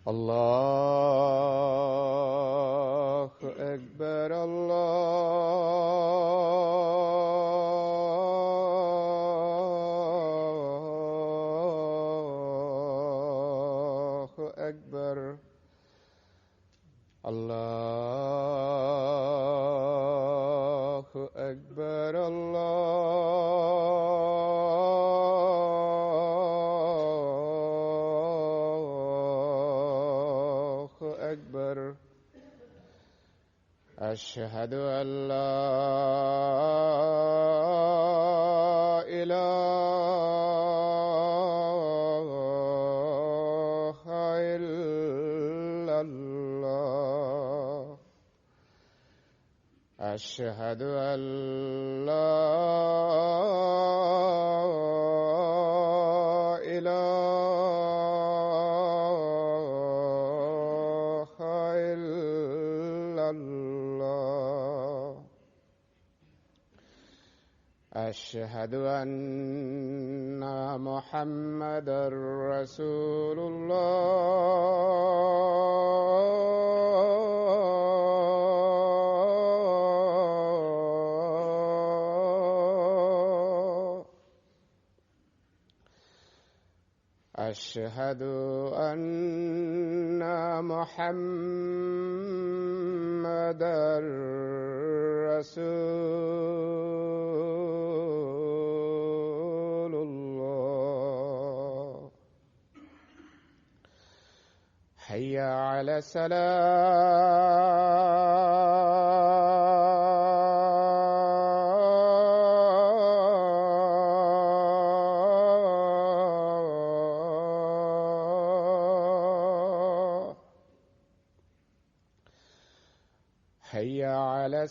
الله أكبر الله أكبر الله أكبر الله أكبر أشهد أن لا إله إلا الله أشهد أن لا إله إلا الله أشهد أن محمدًا رسول الله أشهد أن محمدًا رسول الله حي على الصلاة حي على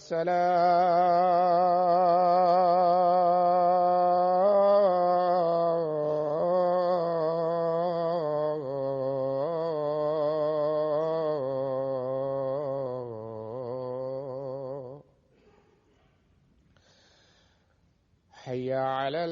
الصلاة حي على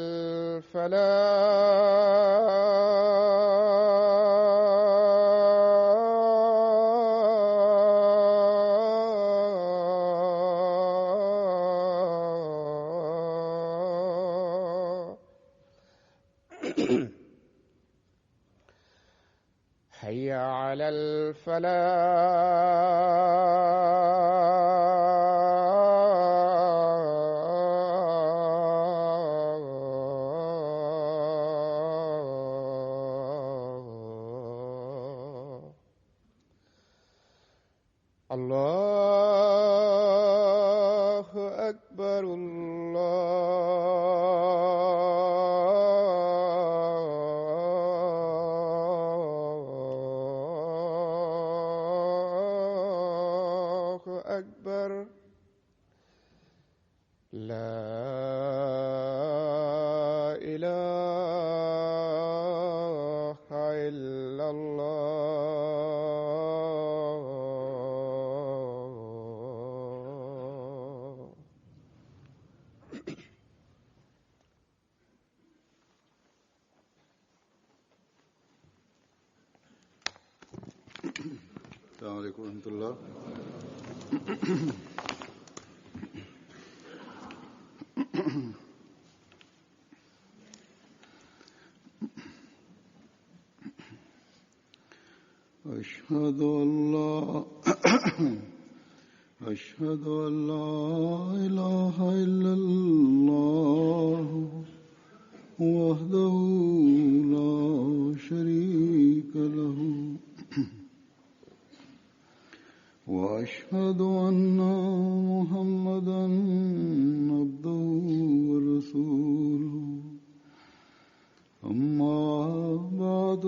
الفلاح حي على الفلاح الله أكبر الله أكبر لا إله إلا الله السلام عليكم ورحمة الله. أشهد أن لا إله إلا الله وحده لا شريك له وأشهد أن محمدًا عبده ورسوله أما بعد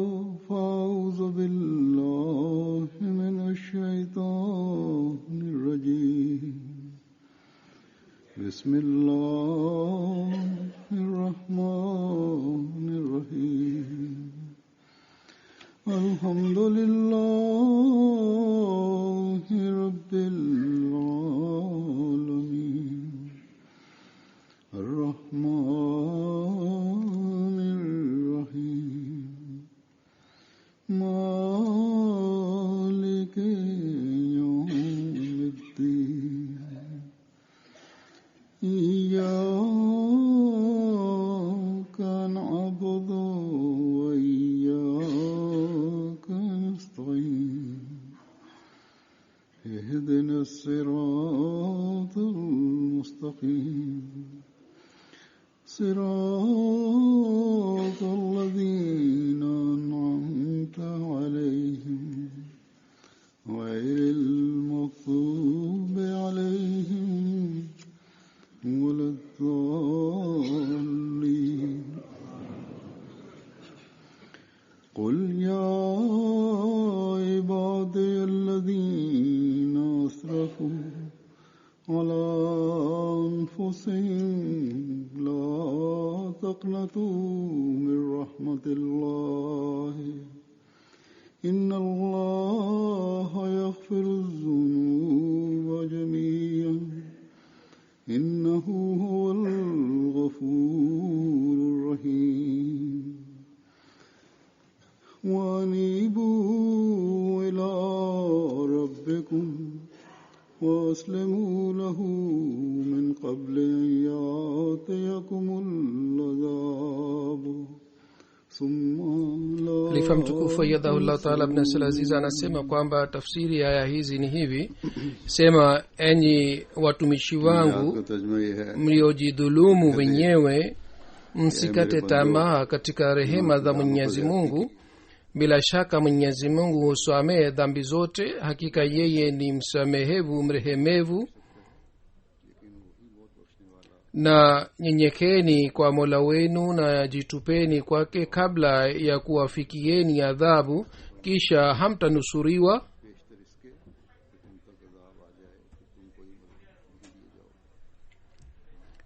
فأعوذ بالله من الشيطان الرجيم بسم الله الرحمن الرحيم الحمد لله رب العالمين الرحمن الرحيم صراط الذين أنعمت عليهم غير المغضوب عليهم ولا الضالين قل يا عبادي الذين أسرفوا على أنفسهم لا تقنطوا من رحمة الله إن الله يغفر الذنوب جميعا إنه هو الغفور الرحيم وأنيبوا إلى ربكم وأسلموا له من قبل أن يأتيكم العذاب ثم لا Khalifa mtukufu ayyadahullah ta'ala ibn Aziz anasema kwamba tafsiri ya aya hizi ni hivi: sema, enyi watumishi wangu mliojidhulumu wenyewe, msikate tamaa katika rehema za Mwenyezi Mungu. Bila shaka Mwenyezi Mungu husamehe dhambi zote, hakika yeye ni msamehevu mrehemevu. Na nyenyekeni kwa Mola wenu na jitupeni kwake kabla ya kuwafikieni adhabu, kisha hamtanusuriwa.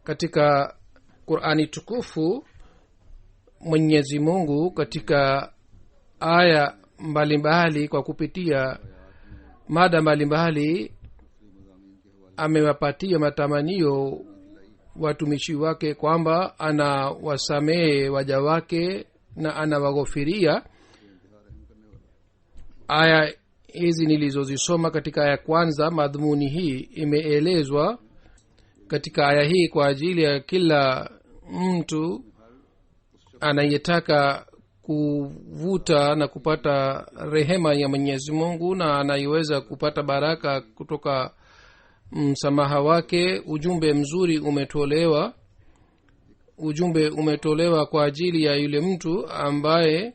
Katika Qur'ani tukufu Mwenyezi Mungu katika aya mbalimbali kwa kupitia mada mbalimbali amewapatia matamanio watumishi wake kwamba anawasamehe waja wake na anawaghofiria. Aya hizi nilizozisoma katika aya kwanza, madhumuni hii imeelezwa katika aya hii kwa ajili ya kila mtu anayetaka kuvuta na kupata rehema ya Mwenyezi Mungu na anayeweza kupata baraka kutoka msamaha wake. Ujumbe umetolewa kwa ajili ya yule mtu ambaye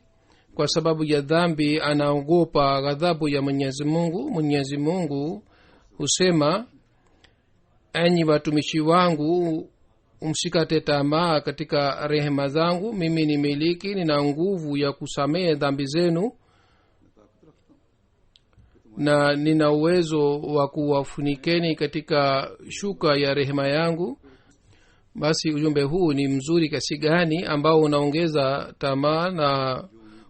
kwa sababu ya dhambi anaogopa ghadhabu ya Mwenyezi Mungu. Mwenyezi Mungu husema, enyi watumishi wangu, msikate tamaa katika rehema zangu, mimi ni miliki, nina nguvu ya kusamehe dhambi zenu na nina uwezo wa kuwafunikeni katika shuka ya rehema yangu. Basi ujumbe huu ni mzuri kiasi gani, ambao unaongeza tamaa na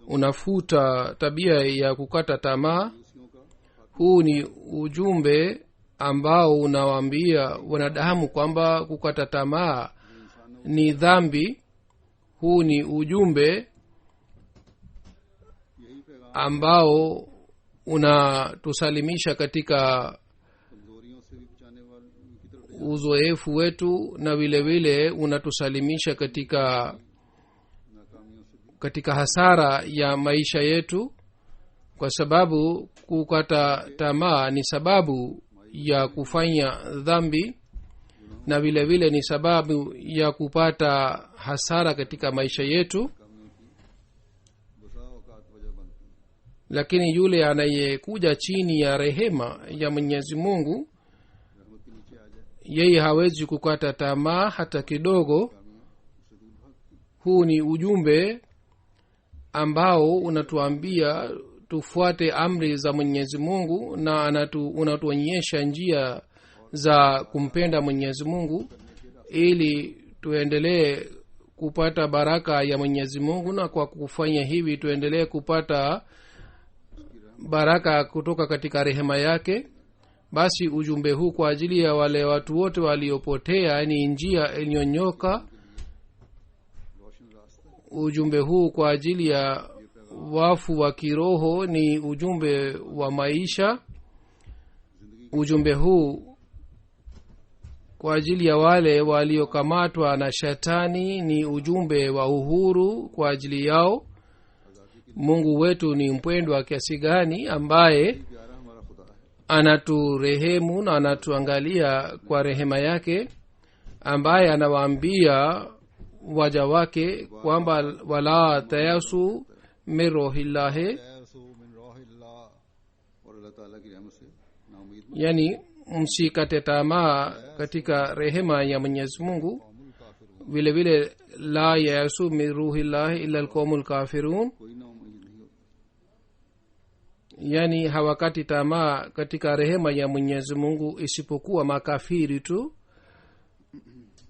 unafuta tabia ya kukata tamaa. Huu ni ujumbe ambao unawaambia wanadamu kwamba kukata tamaa ni dhambi. Huu ni ujumbe ambao unatusalimisha katika uzoefu wetu na vile vile unatusalimisha katika hasara ya maisha yetu, kwa sababu kukata tamaa ni sababu ya kufanya dhambi na vile vile ni sababu ya kupata hasara katika maisha yetu. Lakini yule anayekuja chini ya rehema ya Mwenyezi Mungu, yeye hawezi kukata tamaa hata kidogo. Huu ni ujumbe ambao unatuambia tufuate amri za Mwenyezi Mungu na unatuonyesha njia za kumpenda Mwenyezi Mungu ili tuendelee kupata baraka ya Mwenyezi Mungu, na kwa kufanya hivi tuendelee kupata baraka kutoka katika rehema yake. Basi ujumbe huu kwa ajili ya wale watu wote waliopotea ni njia iliyonyoka. Ujumbe huu kwa ajili ya wafu wa kiroho ni ujumbe wa maisha. Ujumbe huu kwa ajili ya wale waliokamatwa na shetani ni ujumbe wa uhuru kwa ajili yao. Mungu wetu ni mpendwa kiasi gani, ambaye anaturehemu na anatuangalia kwa rehema yake, ambaye anawaambia waja wake kwamba wala tayasu min rohillahi, तैसो मिन रौहिल्लाह, और अल्लाह ताला की रहमत से नाउमीद मत yani msikate tamaa katika rehema ya mwenyezi mungu. कौमुल काफिरून, vile vile la yayasu min ruhillahi illa alqaumul kafirun, कोई ना उम्मीद नहीं होती. yani hawakati tamaa katika rehema ya mwenyezi mungu isipokuwa makafiri tu.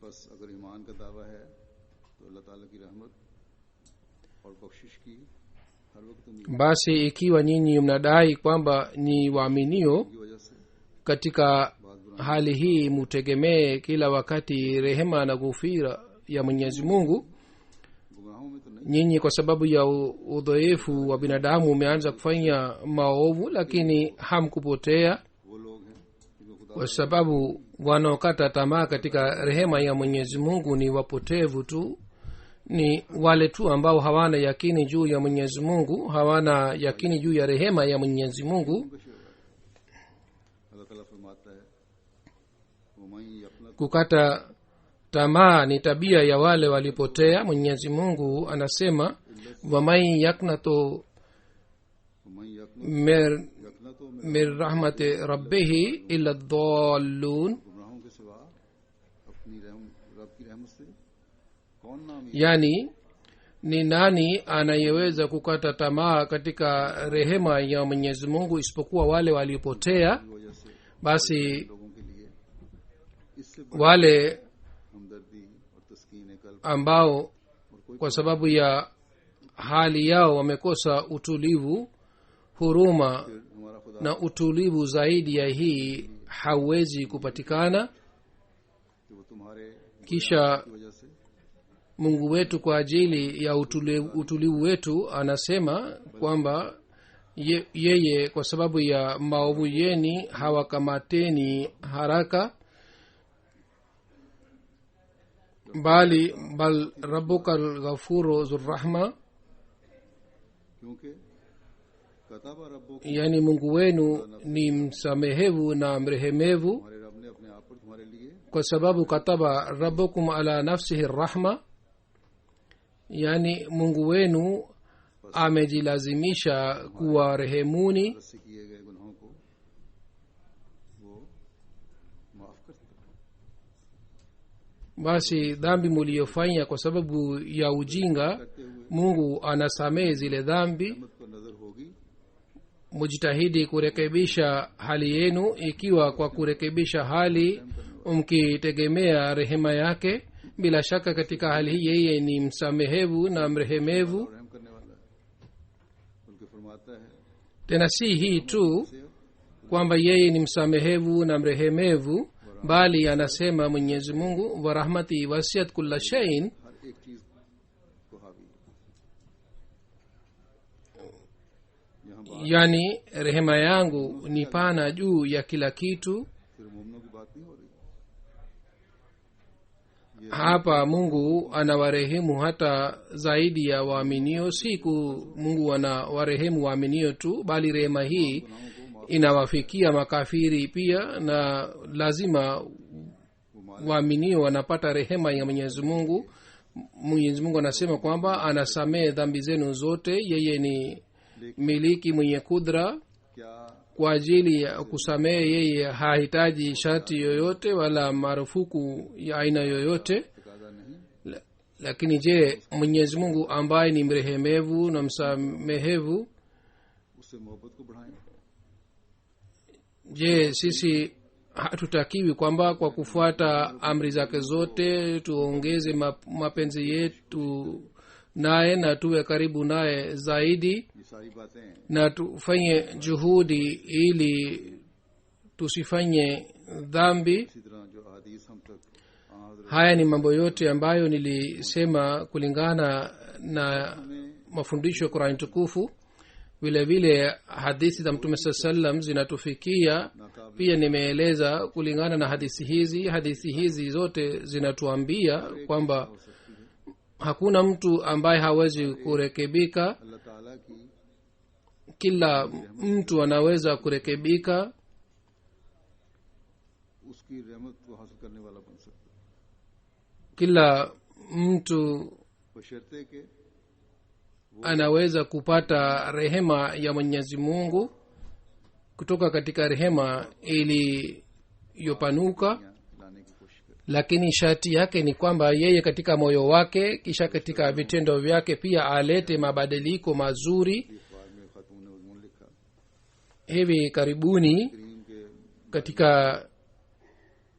बस अगर ईमान का दावा है तो अल्लाह ताला की रहमत और बख्शिश की हर वक्त उम्मीद basi ikiwa nyinyi mnadai kwamba ni waaminio, की वजह से katika hali hii mutegemee kila wakati rehema na ghufira ya mwenyezi mungu. गुनाहों में तो नहीं, nyinyi kwa sababu ya udhoefu wa binadamu umeanza kufanya maovu, lakini hamkupotea, वो लोग हैं जिनको खुदा kwa sababu wanaokata tamaa katika rehema ya mwenyezi mungu ni wapotevu tu, ni wale tu ambao hawana yakini juu ya mwenyezi mungu, hawana yakini juu ya rehema ya mwenyezi mungu. का शेर है. अल्लाह ताला फरमाता है वो मई अपना Kukata tamaa ni tabia ya wale walipotea. mwenyezi mungu anasema waman yaknato वो मई यकना तो min rahmati rabbihi illa dhallun, गुमराहों के सिवा अपनी रब की रहमत से कौन नामी yani ni nani anayeweza kukata tamaa katika rehema ya mwenyezi mungu isipokuwa wale waliopotea. की वजह से basi लोगों के लिए इससे wale हमदर्दी और तस्कीन कल्ब ambao kwa sababu ya hali yao wamekosa utulivu, huruma हमारा खुदा na utulivu zaidi ya hii hauwezi kupatikana. कि वो तुम्हारे kisha की वजह से mungu wetu kwa ajili ya utulivu wetu anasema kwamba yeye kwa sababu ya maovu yeni hawakamateni haraka, bal rabbuka alghafuru dhurrahma, क्योंकि कताबा रब्बो को yani mungu wenu ni msamehevu na mrehemevu, हमारे रब ने अपने आप पर तुम्हारे लिए kwa sababu kataba rabbukum ala nafsihi rahma, yani mungu wenu amejilazimisha kuwa rehemuni, रस्सी किए गए गुनाहों को वो माफ करता है. basi dhambi muliyofanya kwa sababu ya ujinga करते हुए mungu anasamehe zile dhambi. रहमत पर नजर होगी mujitahidi kurekebisha hali yenu, ikiwa kwa kurekebisha hali mkitegemea rehema yake, bila shaka katika hali hii yeye ni msamehevu na mrehemevu. और रहम करने वाला है. बल्कि फरमाता है tena si hii tu kwamba yeye ni msamehevu na mrehemevu, bali anasema mwenyezi mungu wa rahmati wasiat kulla shain, हर एक चीज को हावी है. यहाँ बात yani rehema yangu ni pana juu ya kila kitu. सिर्फ मोमनों की बात नहीं हो रही. hapa mungu anawarehemu hata zaidi ya waaminio, siku mungu anawarehemu waaminio tu, bali rehema hii inawafikia makafiri pia, na lazima waaminio wanapata rehema ya mwenyezi mungu. mwenyezi mungu anasema kwamba anasamehe dhambi zenu zote, yeye ni miliki mwenye kudra. क्या kwa ajili ya kusamehe yeye hahitaji sharti yoyote wala marufuku ya aina yoyote. तकाजा नहीं Lakini je, mwenyezi mungu ambaye ni mrehemevu na msamehevu, उससे मोहब्बत को बढ़ाएं. je sisi hatutakiwi kwamba kwa kufuata amri zake zote tuongeze mapenzi yetu naye na tuwe karibu naye zaidi, ये सारी बातें na tufanye juhudi ili tusifanye dhambi. इसी तरह जो अहादीस हम तक हज़रत haya ni mambo yote ambayo nilisema kulingana na mafundisho ya qurani tukufu. vile vile hadithi za mtume saa salam zinatufikia pia, nimeeleza kulingana na hadithi hizi zote zinatuambia kwamba hakuna mtu ambaye hawezi kurekebika, अल्लाह ताला की kila mtu anaweza kurekebika, उसकी रहमत को हासिल करने वाला बन सकता है. kila mtu बशर्ते के anaweza kupata rehema ya mwenyezi mungu kutoka katika rehema iliyopanuka, लाने की कोशिश करे। lakini sharti yake ni kwamba yeye katika moyo wake kisha katika vitendo vyake pia alete mabadiliko mazuri. अखबार में खातून ने मजमून लिखा hivi karibuni करीम के katika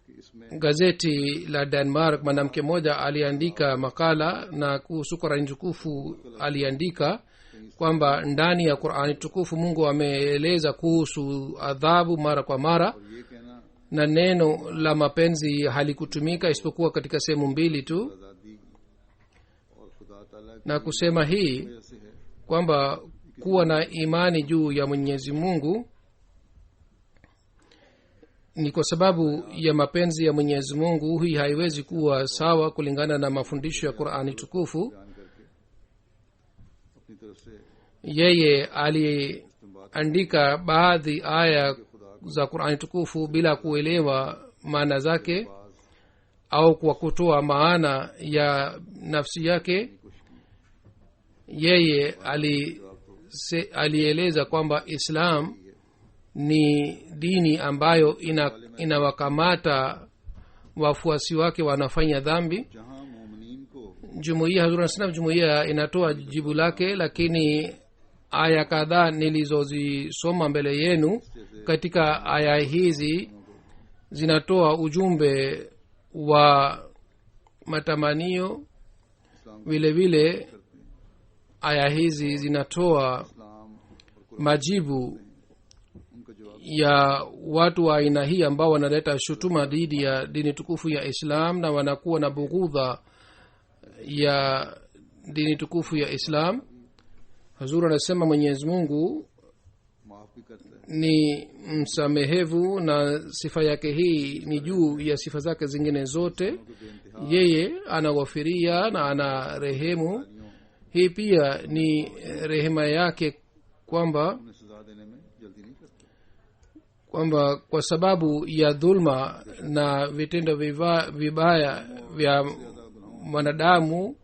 कि इसमें gazeti la Denmark mwanamke mmoja aliandika makala na kuhusu Qurani tukufu aliandika kwamba ndani ya Qurani tukufu Mungu ameeleza kuhusu adhabu mara kwa mara, ये कहना na neno la mapenzi halikutumika isipokuwa katika sehemu mbili tu, आज़ादी और खुदा ताला की na kusema hii वजह से है kwamba kuwa na imani juu ya Mwenyezi Mungu ni kwa sababu ya mapenzi ya Mwenyezi Mungu. Hii haiwezi kuwa sawa kulingana na mafundisho ya Qur'ani tukufu. बयान करके अपनी तरफ से Yeye aliandika baadhi aya za Qur'ani tukufu bila kuelewa maana zake au kwa kutoa maana ya nafsi yake. Yeye alieleza kwamba Islam ni dini ambayo inawakamata wafuasi wake wanafanya dhambi. जहां मोमिनीन को Jumuiya Hazur Nasnaf jumuiya inatoa jibu lake, lakini aya kadhaa nilizozisoma mbele yenu katika aya hizi zinatoa ujumbe wa matamanio. Vile vile aya hizi zinatoa इस्लाम और majibu उनका जवाब ya watu wa aina hii ambao wanaleta shutuma dhidi ya dini tukufu ya Islam na wanakuwa na bughudha ya dini tukufu ya Islam. Hazur anasema Mwenyezi Mungu माफ भी करता है ni msamehevu na sifa yake hii ni juu ya sifa zake zingine zote. Yeye anaghafiria na ana rehemu. Hii pia ni rehema yake kwamba उन्हें सजा देने में जल्दी नहीं करता kwamba kwa sababu ya dhulma na vitendo vibaya vya mwanadamu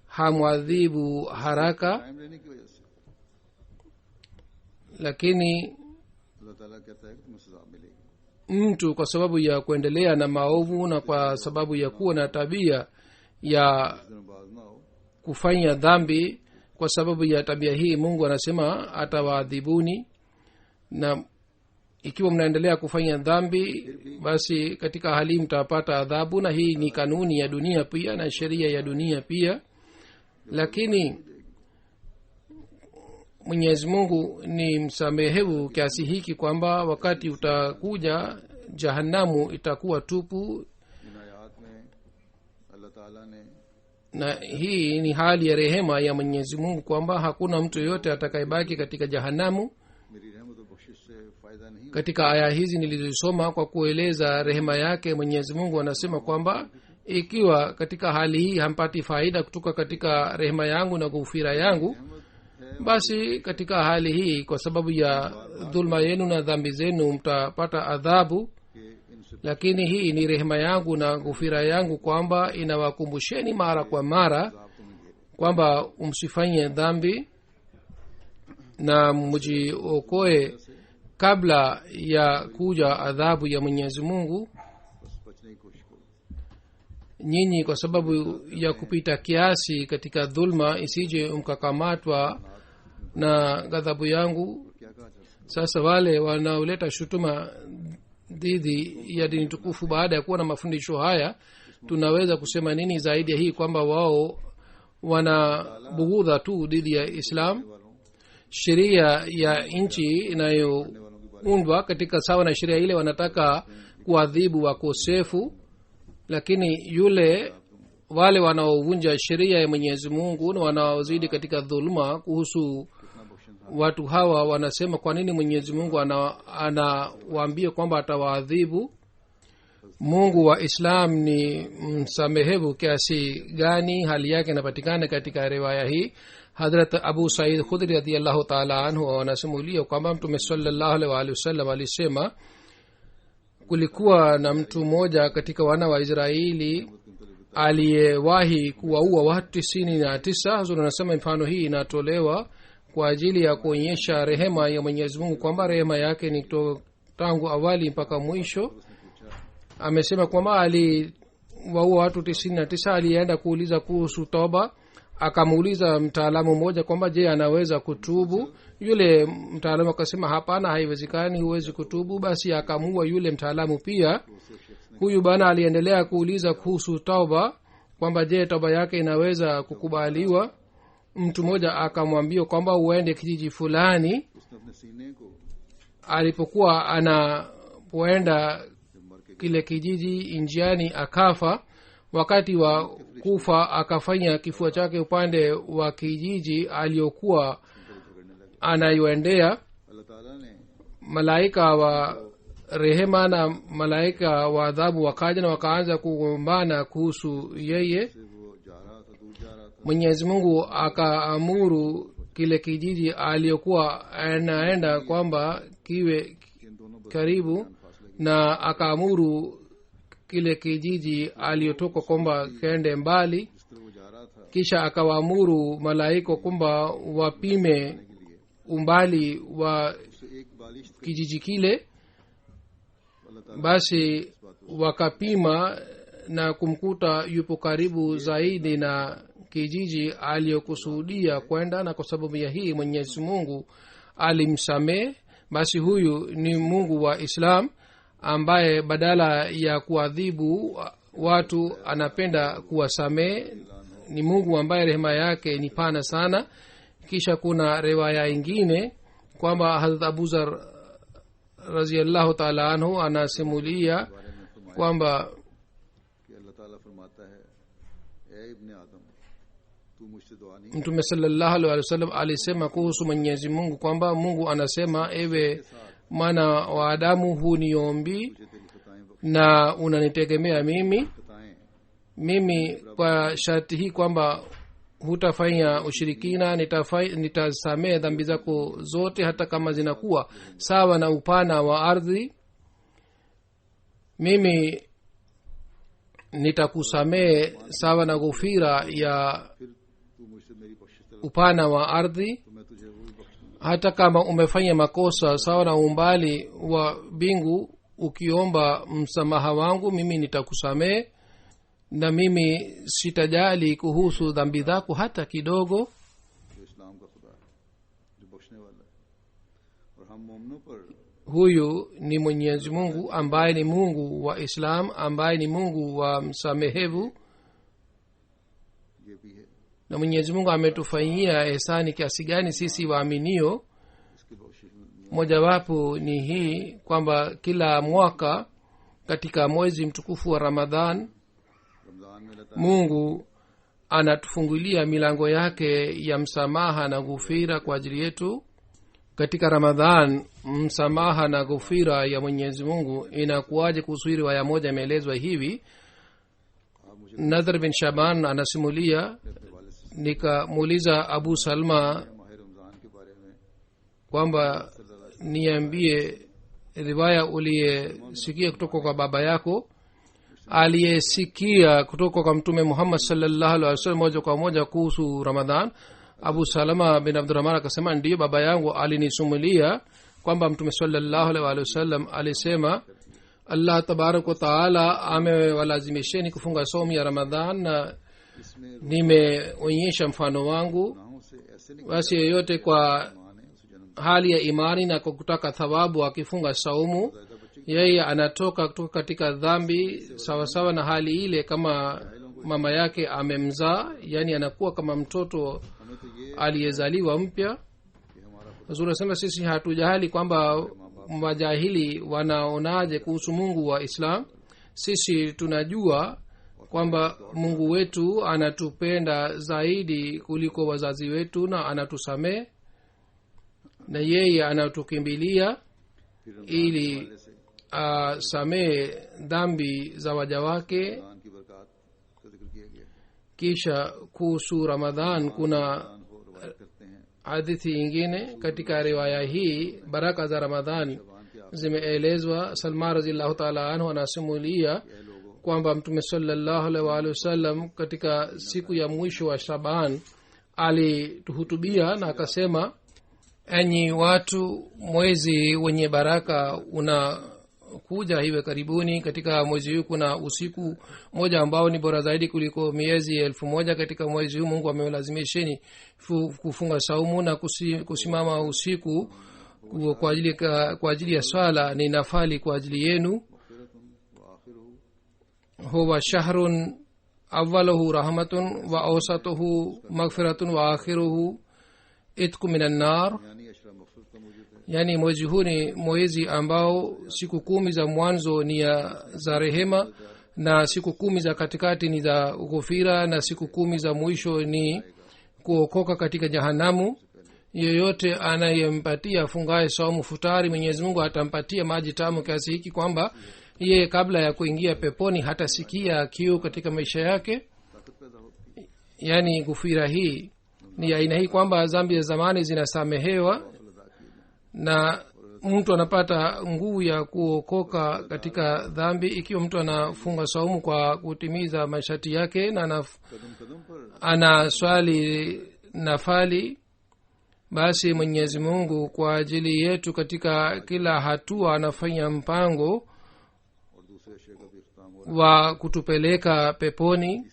hamwadhibu haraka, time लेने की वजह से lakini अल्लाह ताला कहता है कि तुम्हें सजा मिलेगी। mtu kwa sababu ya kuendelea na maovu na kwa sababu ya kuwa na tabia ya इस दिन बाज ना हो kufanya dhambi, kwa sababu ya tabia hii Mungu anasema atawaadhibuni, na ikiwa mnaendelea kufanya dhambi basi katika hali mtapata adhabu. Na hii ni kanuni ya dunia pia na sheria ya dunia pia, lakini Mwenyezi Mungu ni msamehevu kiasi hiki kwamba wakati utakuja jahanamu itakuwa tupu. इन आयात में अल्लाह ताला ने Na hii ni hali ya rehema ya Mwenyezi Mungu kwamba hakuna mtu yoyote atakayebaki katika jahanamu. मेरी रहमत और बख्शिश से फायदा नहीं Katika aya hizi nilizosoma kwa kueleza rehema yake, Mwenyezi Mungu anasema kwamba ikiwa katika hali hii hampati faida kutoka katika rehema yangu na ghufira yangu, basi katika hali hii kwa sababu ya dhulma yenu na dhambi zenu mtapata adhabu. कि इनसे Lakini hii ni rehema yangu na ghufira yangu kwamba inawakumbusheni mara kwa mara आप तुम्हें घेरे kwamba msifanye dhambi na mjiokoe kabla ya kuja adhabu ya Mwenyezi Mungu. बस बचने की कोशिश करो। Nyinyi kwa sababu ya kupita kiasi katika dhulma isije mkakamatwa na ghadhabu yangu. क्या कहा जा सकता Sasa wale wanaoleta shutuma dhidi ya dini tukufu baada ya kuwa na mafundisho haya, tunaweza kusema nini zaidi ya hii kwamba wao wana bughudha tu dhidi ya Islam? Sheria ya nchi inayoundwa katika sawa na sheria ile wanataka kuadhibu wakosefu, lakini wale wanaovunja sheria ya Mwenyezi Mungu na wanaozidi katika dhuluma kuhusu watu hawa wanasema kwa nini Mwenyezi Mungu anawaambia kwamba atawaadhibu? Mungu wa Islam ni msamehevu kiasi gani? Hali yake inapatikana katika riwaya hii. Hadrat Abu Said Khudri radhiyallahu ta'ala anhu anasimulia kwamba Mtume sallallahu alaihi wasallam alisema, kulikuwa na mtu mmoja katika wana wa Israeli aliyewahi kuwaua watu 99. Hazur anasema mfano hii inatolewa kwa ajili ya kuonyesha rehema ya mwenyezi mungu, kwamba rehema yake ni tangu awali mpaka mwisho. Amesema kwamba aliwaua watu 99. alienda kuuliza kuhusu toba, akamuuliza mtaalamu mmoja kwamba je, anaweza kutubu. Yule mtaalamu akasema hapana, haiwezekani, huwezi kutubu. Basi akamuua yule mtaalamu pia. Huyu bana aliendelea kuuliza kuhusu toba, kwamba je, toba yake inaweza kukubaliwa. Mtu mmoja akamwambia kwamba uende kijiji fulani. Alipokuwa anapoenda kile kijiji, njiani akafa. Wakati wa kufa akafanya kifua chake upande wa kijiji aliyokuwa anayoendea. Malaika wa rehema na malaika wa adhabu wakaja na wakaanza kugombana kuhusu yeye. Mwenyezi mungu akaamuru kile kijiji aliyokuwa anaenda kwamba kiwe karibu, na akaamuru kile kijiji aliyotoka kwamba kende mbali. Kisha akawaamuru malaika kwamba wapime umbali wa kijiji kile. Basi wakapima na kumkuta yupo karibu zaidi na kijiji aliyokusudia kwenda, na kwa sababu ya hii mwenyezi mungu alimsamehe. Basi huyu ni mungu wa islam ambaye badala ya kuadhibu watu anapenda kuwasamehe. Ni mungu ambaye rehema yake ni pana sana. Kisha kuna riwaya ingine kwamba Hazrat Abu Zar raziallahu taala anhu anasimulia kwamba mtume sallallahu alaihi wasallam alisema kuhusu mwenyezi mungu kwamba mungu anasema, ewe mwana wa adamu, huniombi na unanitegemea mimi kwa sharti hii kwamba hutafanya ushirikina, nitasamehe dhambi zako zote hata kama zinakuwa sawa na upana wa ardhi. Mimi nitakusamehe sawa na ghufira ya upana wa ardhi. Hata kama umefanya makosa sawa na umbali wa mbingu, ukiomba msamaha wangu mimi nitakusamehe, na mimi sitajali kuhusu dhambi zako hata kidogo. Huyu ni mwenyezi mungu ambaye ni mungu wa islam, ambaye ni mungu wa msamehevu. Na mwenyezi mungu ametufanyia ihsani kiasi gani sisi waaminio. mojawapo ni hii kwamba kila mwaka katika mwezi mtukufu wa ramadhan mungu anatufungulia milango yake ya msamaha na ghufira kwa ajili yetu. Katika ramadhan msamaha na ghufira ya mwenyezi mungu inakuwaje? kuhusu riwaya moja imeelezwa hivi. Nadhr bin Shaban anasimulia, nikamuuliza Abu Salma kwamba niambie riwaya uliyesikia kutoka kwa baba yako. Aliyesikia kutoka kwa mtume Muhammad sallallahu alaihi wasallam moja kwa moja kuhusu Ramadhan. Abu Salama bin Abdurrahman akasema, ndiyo, baba yangu alinisimulia kwamba mtume sallallahu alaihi wasallam alisema, Allah tabarak wa taala amewalazimisheni kufunga saumu ya Ramadhan na nimeonyesha mfano wangu. Basi yeyote kwa hali ya imani na kwa kutaka thawabu akifunga saumu, yeye anatoka kutoka katika dhambi sawasawa na hali ile kama mama yake amemzaa, yani anakuwa kama mtoto aliyezaliwa mpya. Nasema sisi hatujahali kwamba majahili wanaonaje kuhusu mungu wa islam. Sisi tunajua kwamba mungu wetu anatupenda zaidi kuliko wazazi wetu na anatusamehe, na yeye anatukimbilia ili asamehe dhambi za waja wake. Kisha kuhusu Ramadhan kuna hadithi ingine. Katika riwaya hii baraka za Ramadhani zimeelezwa. Salman radhiallahu taala anhu anasimulia kwamba mtume sallallahu alaihi wa alihi wasallam katika siku ya mwisho wa shaban alituhutubia na akasema, enyi watu, mwezi wenye baraka unakuja hivi karibuni. Katika mwezi huu kuna usiku moja ambao ni bora zaidi kuliko miezi 1000. Katika mwezi huu Mungu amelazimisheni kufunga saumu na kusimama usiku kwa ajili ya swala ni nafali kwa ajili yenu. huwa shahrun awwaluhu rahmatun wa awsatuhu maghfiratun wa akhiruhu itqu minan nar. yani mwezi huu ni mwezi ambao siku 10 za mwanzo ni za rehema na siku 10 za katikati ni za ghufira na siku 10 za mwisho ni kuokoka katika jahanamu. yeyote anayempatia fungaye saumu futari, Mwenyezi Mungu atampatia maji tamu kiasi hiki kwamba yeye kabla ya kuingia peponi hatasikia kiu katika maisha yake. yani ghufira hii ni aina hii kwamba dhambi za zamani zinasamehewa na mtu anapata nguvu ya kuokoka katika dhambi ikiwa mtu anafunga saumu kwa kutimiza masharti yake na ana swali nafali. basi Mwenyezi Mungu kwa ajili yetu katika kila hatua anafanya mpango wa kutupeleka peponi.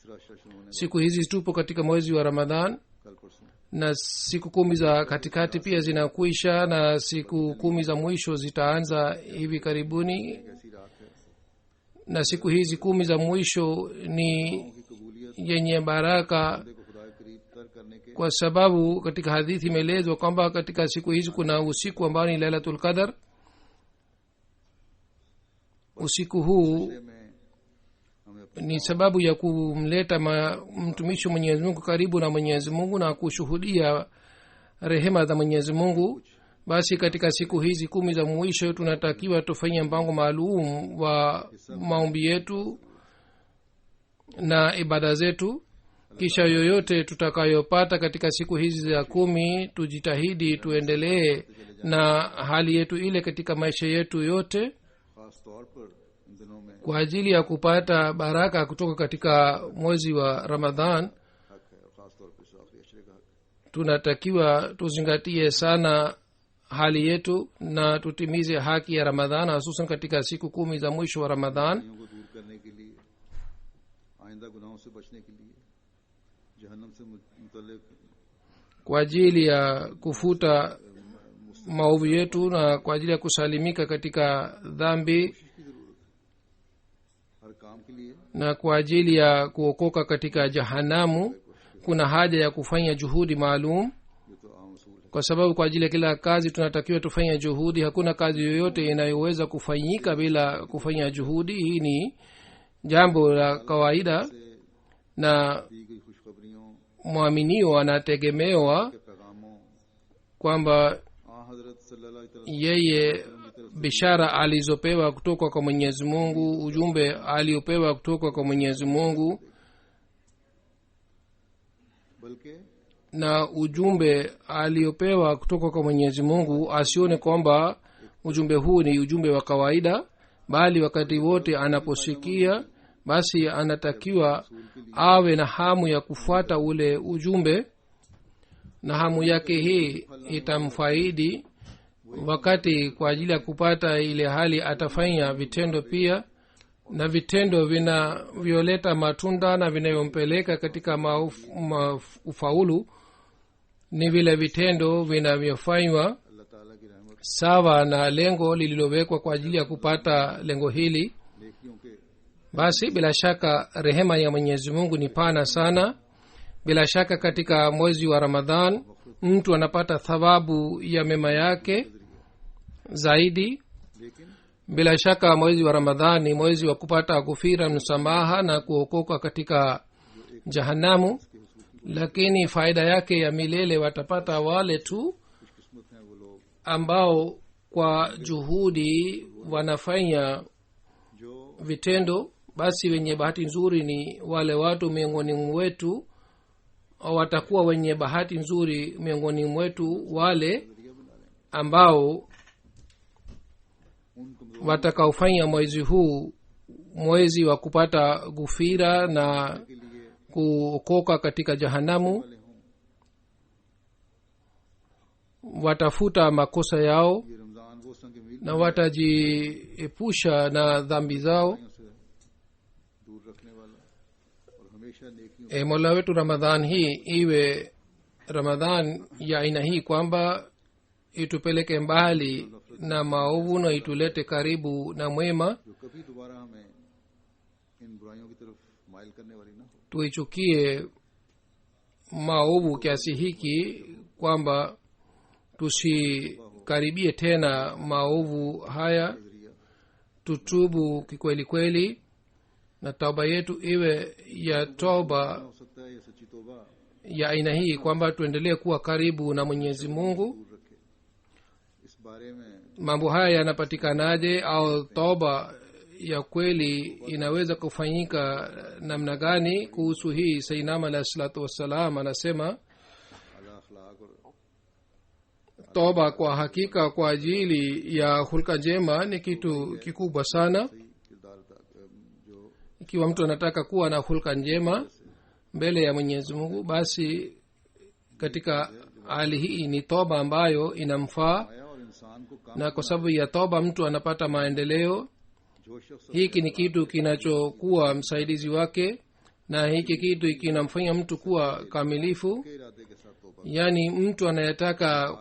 siku hizi tupo katika mwezi wa Ramadhan na siku 10 za katikati pia zinakwisha na siku 10 za mwisho zitaanza hivi karibuni. na siku hizi 10 za mwisho ni yenye baraka kwa sababu katika hadithi imeelezwa kwamba katika siku hizi kuna usiku ambao ni Lailatul Qadr. usiku huu ni sababu ya kumleta mtumishi wa Mwenyezi Mungu karibu na Mwenyezi Mungu na kushuhudia rehema za Mwenyezi Mungu. basi katika siku hizi 10 za mwisho tunatakiwa tufanye mpango maalum wa maombi yetu na ibada zetu. kisha yoyote tutakayopata katika siku hizi za 10 tujitahidi tuendelee na hali yetu ile katika maisha yetu yote kwa ajili ya kupata baraka kutoka katika mwezi wa Ramadhan. tunatakiwa tuzingatie sana hali yetu na tutimize haki ya Ramadhan, hususan katika siku 10 za mwisho wa Ramadhan. kwa ajili ya kufuta maovu yetu na kwa ajili ya kusalimika katika dhambi na kwa ajili ya kuokoka katika jahanamu, kuna haja ya kufanya juhudi maalum, kwa sababu kwa ajili ya kila kazi tunatakiwa tufanye juhudi. hakuna kazi yoyote inayoweza kufanyika bila kufanya juhudi. hii ni jambo la kawaida na mwaminio anategemewa kwamba yeye bishara alizopewa kutoka kwa Mwenyezi Mungu, ujumbe aliopewa kutoka kwa Mwenyezi Mungu na ujumbe aliopewa kutoka kwa Mwenyezi Mungu, asione kwamba ujumbe huu ni ujumbe wa kawaida, bali wakati wote anaposikia basi anatakiwa awe na hamu ya kufuata ule ujumbe, na hamu yake hii itamfaidi wakati kwa ajili ya kupata ile hali atafanya vitendo pia, na vitendo vinavyoleta matunda na vinayompeleka katika ufaulu ni vile vitendo vinavyofanywa sawa na lengo lililowekwa kwa ajili ya kupata lengo hili. basi bila shaka rehema ya Mwenyezi Mungu ni pana sana. bila shaka katika mwezi wa Ramadhan mtu anapata thawabu ya mema yake zaidi. bila shaka mwezi wa Ramadhan ni mwezi wa kupata ghufira, msamaha na kuokoka katika jahanamu, lakini faida yake ya milele watapata wale tu ambao kwa juhudi wanafanya vitendo. basi wenye bahati nzuri ni wale watu miongoni mwetu, au watakuwa wenye bahati nzuri miongoni mwetu wale ambao watakaofanya mwezi huu mwezi wa kupata ghufira na kuokoka katika jahanamu, watafuta makosa yao ये रमजान वो संग मील na watajiepusha na dhambi zao. से दूर रखने वाला और हमेशा नेकियों Mola wetu ramadhan hii iwe ramadhan ya aina hii kwamba itupeleke mbali na maovu na itulete karibu na mwema. जो कभी दोबारा हमें इन बुराइयों की तरफ माइल करने वाली ना हो। Tuichukie maovu kiasi hiki kwamba tusikaribie tena maovu haya. नजरिया Tutubu kikweli kweli na tauba yetu iwe ya toba हो सकता है ये सच्ची तौबा ya aina hii kwamba tuendelee kuwa karibu na Mwenyezi Mungu. दूर रखे। इस बारे में Mambo haya yanapatikanaje, au toba ya kweli inaweza kufanyika namna gani? Kuhusu hii Sayyidina alayhi salatu wassalam anasema आला अखलाक और toba kwa hakika kwa ajili ya hulka njema ni kitu kikubwa sana. सही किरदार जो Ikiwa mtu anataka kuwa na hulka njema mbele ya Mwenyezi Mungu, basi katika hali hii ni toba ambayo inamfaa, आया और इंसान को काम na kwa sababu ya toba mtu anapata maendeleo. जो शख्स Hiki ni kitu kinachokuwa msaidizi wake, na hiki kitu kinamfanya mtu kuwa kamilifu. के इरादे के साथ तौबा Yaani mtu anayetaka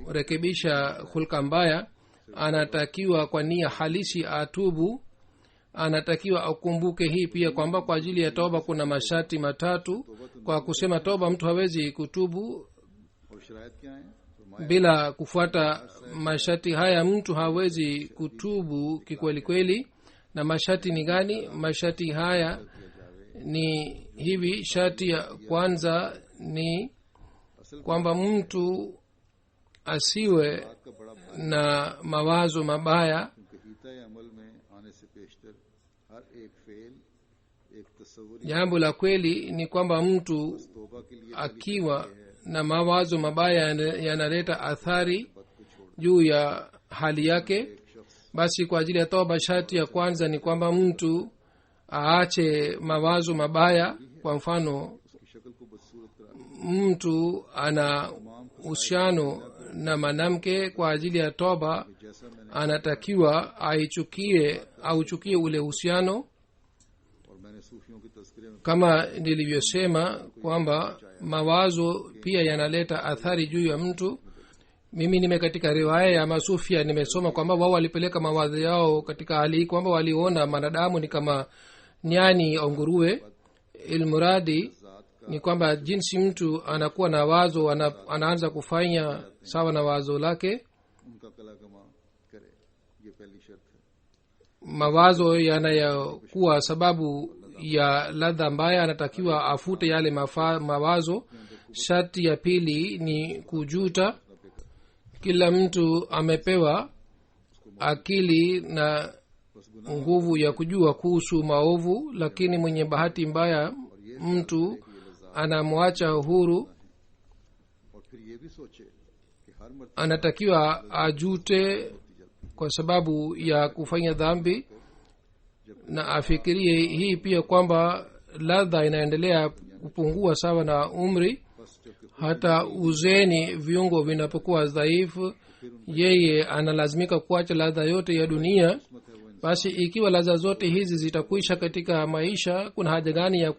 kurekebisha hulka mbaya anatakiwa kwa nia halisi atubu. Anatakiwa akumbuke hii pia kwamba kwa ajili ya toba kuna masharti matatu. Kwa kusema toba mtu hawezi kutubu और शरायत क्या है तो bila kufuata masharti haya. Mtu hawezi kutubu kikweli kweli. Na masharti ni gani? Masharti haya ni hivi. Sharti ya kwanza ni kwamba mtu asiwe का बड़ा na mawazo mabaya. क्योंकि हीता अमल में आने से पेशतर हर एक फेल एक तस्वुर Jambo la kweli ni kwamba mtu तौबा के लिए akiwa na mawazo mabaya yanaleta athari बद को छोड़ juu ya hali yake. एक शख्स Basi kwa ajili ya toba, sharti ya kwanza ni kwamba mtu aache mawazo mabaya. Kwa mfano, उसकी शक्ल को बदसूरत करा mtu ana uhusiano na mwanamke. Kwa ajili ya toba जैसा मैंने anatakiwa auchukie ule uhusiano. और मैंने सूफियों के तस्करे में Kama nilivyosema kwamba mawazo pia yanaleta athari juu ya mtu. Mimi nime katika riwaya ya masufia nimesoma kwamba wao walipeleka mawazo yao katika hali hii kwamba waliona mwanadamu ni kama nyani au nguruwe. Ilmuradi ni kwamba jinsi mtu anakuwa na wazo anaanza kufanya sawa na wazo lake. उनका कला कमा करे, ये पहली शर्त है। Mawazo yanayokuwa sababu ya ladha mbaya anatakiwa afute yale mawazo. Sharti ya pili ni kujuta. Kila mtu amepewa akili na nguvu ya kujua kuhusu maovu, lakini mwenye bahati mbaya mtu anamwacha huru. और फिर ये भी सोचे कि हर मर्तबा Anatakiwa ajute kwa sababu ya kufanya dhambi, na afikirie hii pia kwamba ladha inaendelea kupungua sawa na umri. Hata uzeni viungo vinapokuwa dhaifu, yeye analazimika kuacha ladha yote ya dunia. Basi ikiwa ladha zote hizi zitakwisha katika maisha, kuna haja gani ya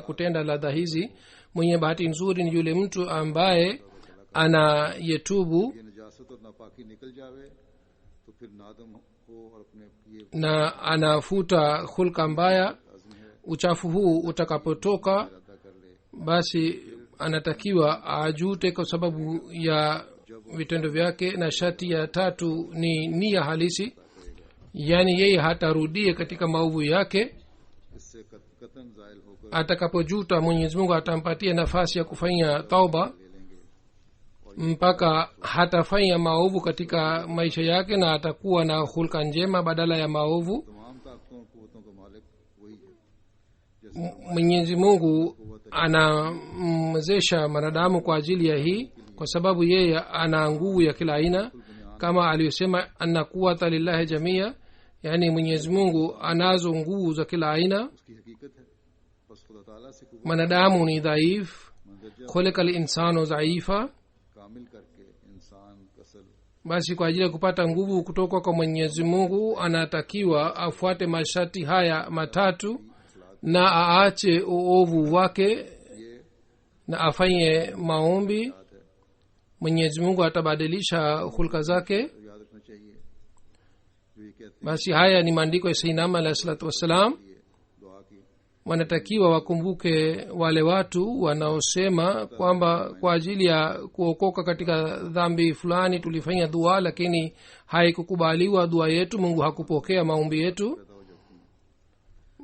kutenda ladha hizi? Mwenye bahati nzuri ni yule mtu ambaye anayetubu ये नजासत और नापाकी निकल जावे तो फिर नादम हो और अपने ये na anafuta hulka mbaya. Azmi है Uchafu huu utakapotoka, अदा कर ले। basi anatakiwa ajute kwa sababu ya vitendo vyake. Na sharti ya tatu ni nia halisi, yaani yeye hatarudie katika maovu yake. इससे कतन जायल होकर Atakapojuta, Mwenyezi Mungu atampatia nafasi ya kufanya tauba mpaka hatafanya maovu katika maisha yake, na atakuwa na hulka njema badala ya maovu. तमाम ताकतों और कुव्वतों का मालिक वही है। जैसे Mwenyezi Mungu anamwezesha mwanadamu kwa ajili ya hii, kwa sababu yeye ana nguvu ya kila aina, kama aliyosema anna quwata lillahi jamia, yaani mwenyezi mungu anazo nguvu za kila aina. उसकी हकीकत है। बस खुदा ताला से कुव्वत mwanadamu ni dhaifu, मंदरजा khuliqal insanu dhaifa. कामिल करके इंसान कसल basi kwa ajili ya kupata nguvu kutoka kwa mwenyezi mungu anatakiwa afuate masharti haya matatu na aache uovu wake ये na afanye maombi. बात है, mwenyezi mungu atabadilisha hulka zake. याद रखना चाहिए। जो ये कहते basi haya ni maandiko ya sainama alahi salatu wassalam. हैं दुआ की wanatakiwa wakumbuke wale watu wanaosema kwamba kwa ajili ya kuokoka katika dhambi fulani tulifanya dua lakini haikukubaliwa dua yetu, mungu hakupokea maombi yetu. पैदा हो जाती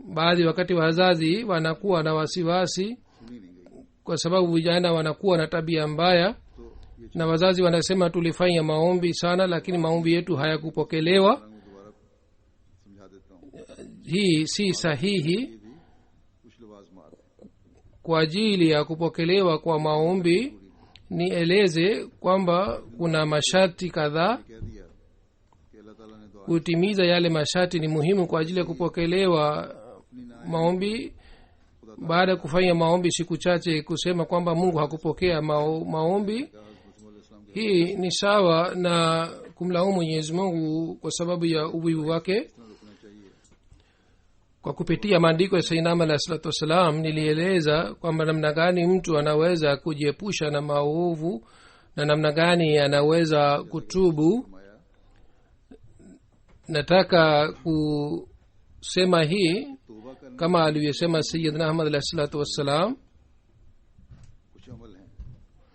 हैं, baadhi wakati wazazi wanakuwa na wasiwasi सुनी नहीं गई। kwa sababu vijana wanakuwa na tabia mbaya, तो ये na wazazi wanasema tulifanya maombi sana lakini maombi yetu hayakupokelewa. मैं दोबारा समझा देता हूँ। hii si sahihi. ये भी कुछ लवाजमात हैं। kwa ajili ya kupokelewa kwa maombi nieleze kwamba kuna masharti kadhaa. कह दिया कि अल्लाह ताला ने दुआ kutimiza yale masharti ni muhimu kwa ajili ya kupokelewa maombi. baada ya kufanya maombi siku chache kusema kwamba mungu hakupokea maombi, hii ni sawa na kumlaumu mwenyezi mungu kwa sababu ya uvivu wake. रुकना चाहिए। kwa kupitia maandiko ya sainama alahi salatu wassalam nilieleza kwamba namna gani mtu anaweza kujiepusha na maovu na namna gani anaweza kutubu. फरमाया nataka kusema hii तौबा करना kama alivyosema sayidna ahmad alahi salatu wassalam कुछ अमल हैं,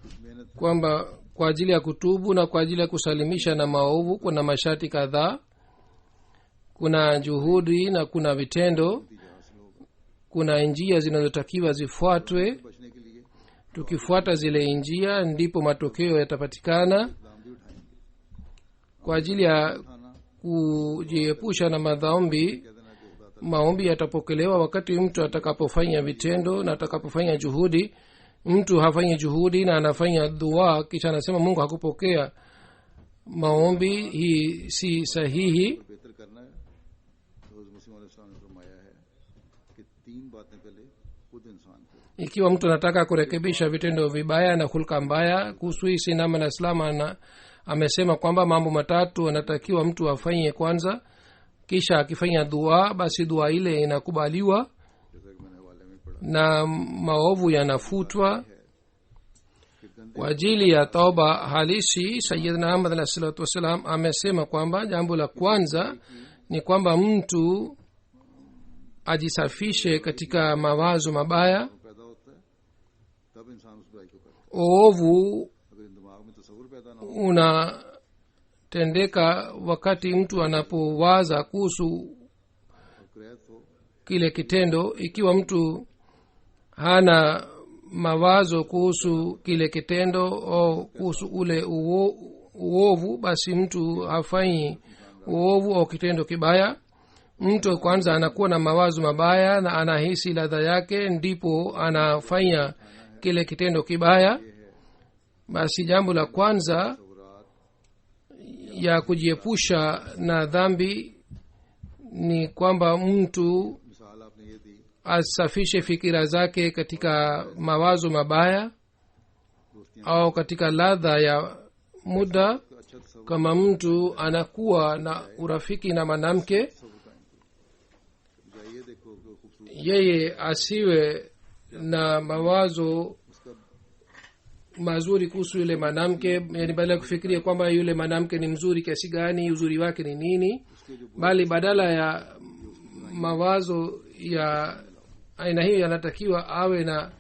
कुछ मेहनत है, kwamba kwa ajili ya kutubu na kwa ajili ya kusalimisha na maovu kuna masharti kadhaa, kuna juhudi na kuna vitendo, नतीजा हासिल होगा। kuna njia zinazotakiwa zifuatwe. बचने के लिए tukifuata zile njia ndipo matokeo yatapatikana. इकदाम भी उठाएंगे। kwa ajili ya उठाना kujiepusha na madhambi, कह देना कि खुदा ताला maombi yatapokelewa wakati mtu atakapofanya vitendo na atakapofanya juhudi. mtu hafanyi juhudi na anafanya dua kisha anasema mungu hakupokea maombi, hii si sahihi. को बेहतर करना है तो हज़रत मसीह मौला इस्लाम ने फरमाया है कि तीन बातें पहले खुद इंसान को ikiwa mtu anataka kurekebisha vitendo vibaya na hulka mbaya, kuhusu hii sinama na islama amesema kwamba mambo matatu anatakiwa mtu afanye kwanza, kisha akifanya dua basi dua ile inakubaliwa जैसा कि मैंने हवाले में पढ़ा na maovu yanafutwa. कि गंदे kwa ajili ya toba halisi sayidna ahmad alahi salatu wassalam amesema kwamba jambo la kwanza ni kwamba mtu ajisafishe katika mawazo mabaya. पैदा होता है तब इंसान उस बुराई को करता uovu है। अगर इन दिमाग में तसव्वुर पैदा ना हो unatendeka wakati mtu anapowaza kuhusu और क्रैत हो kile kitendo. ikiwa mtu hana mawazo kuhusu kile kitendo au kuhusu ule uovu, basi mtu hafanyi uovu au kitendo kibaya. mtu kwanza anakuwa na mawazo mabaya na anahisi ladha yake, ndipo anafanya kile kitendo kibaya. basi jambo la kwanza ya kujiepusha na dhambi ni kwamba mtu मिसाल आपने ये दी asafishe fikira zake katika mawazo mabaya au katika ladha ya muda. तो अच्छा तसव्वुर kama mtu anakuwa na urafiki na mwanamke, जाइए देखो कि खूबसूरत yeye asiwe na mawazo उसका mazuri kuhusu yule mwanamke, yani badala ya kufikiria kwamba yule mwanamke ni mzuri kiasi gani, uzuri wake ni nini, bali badala ya mawazo ya aina hiyo yanatakiwa awe na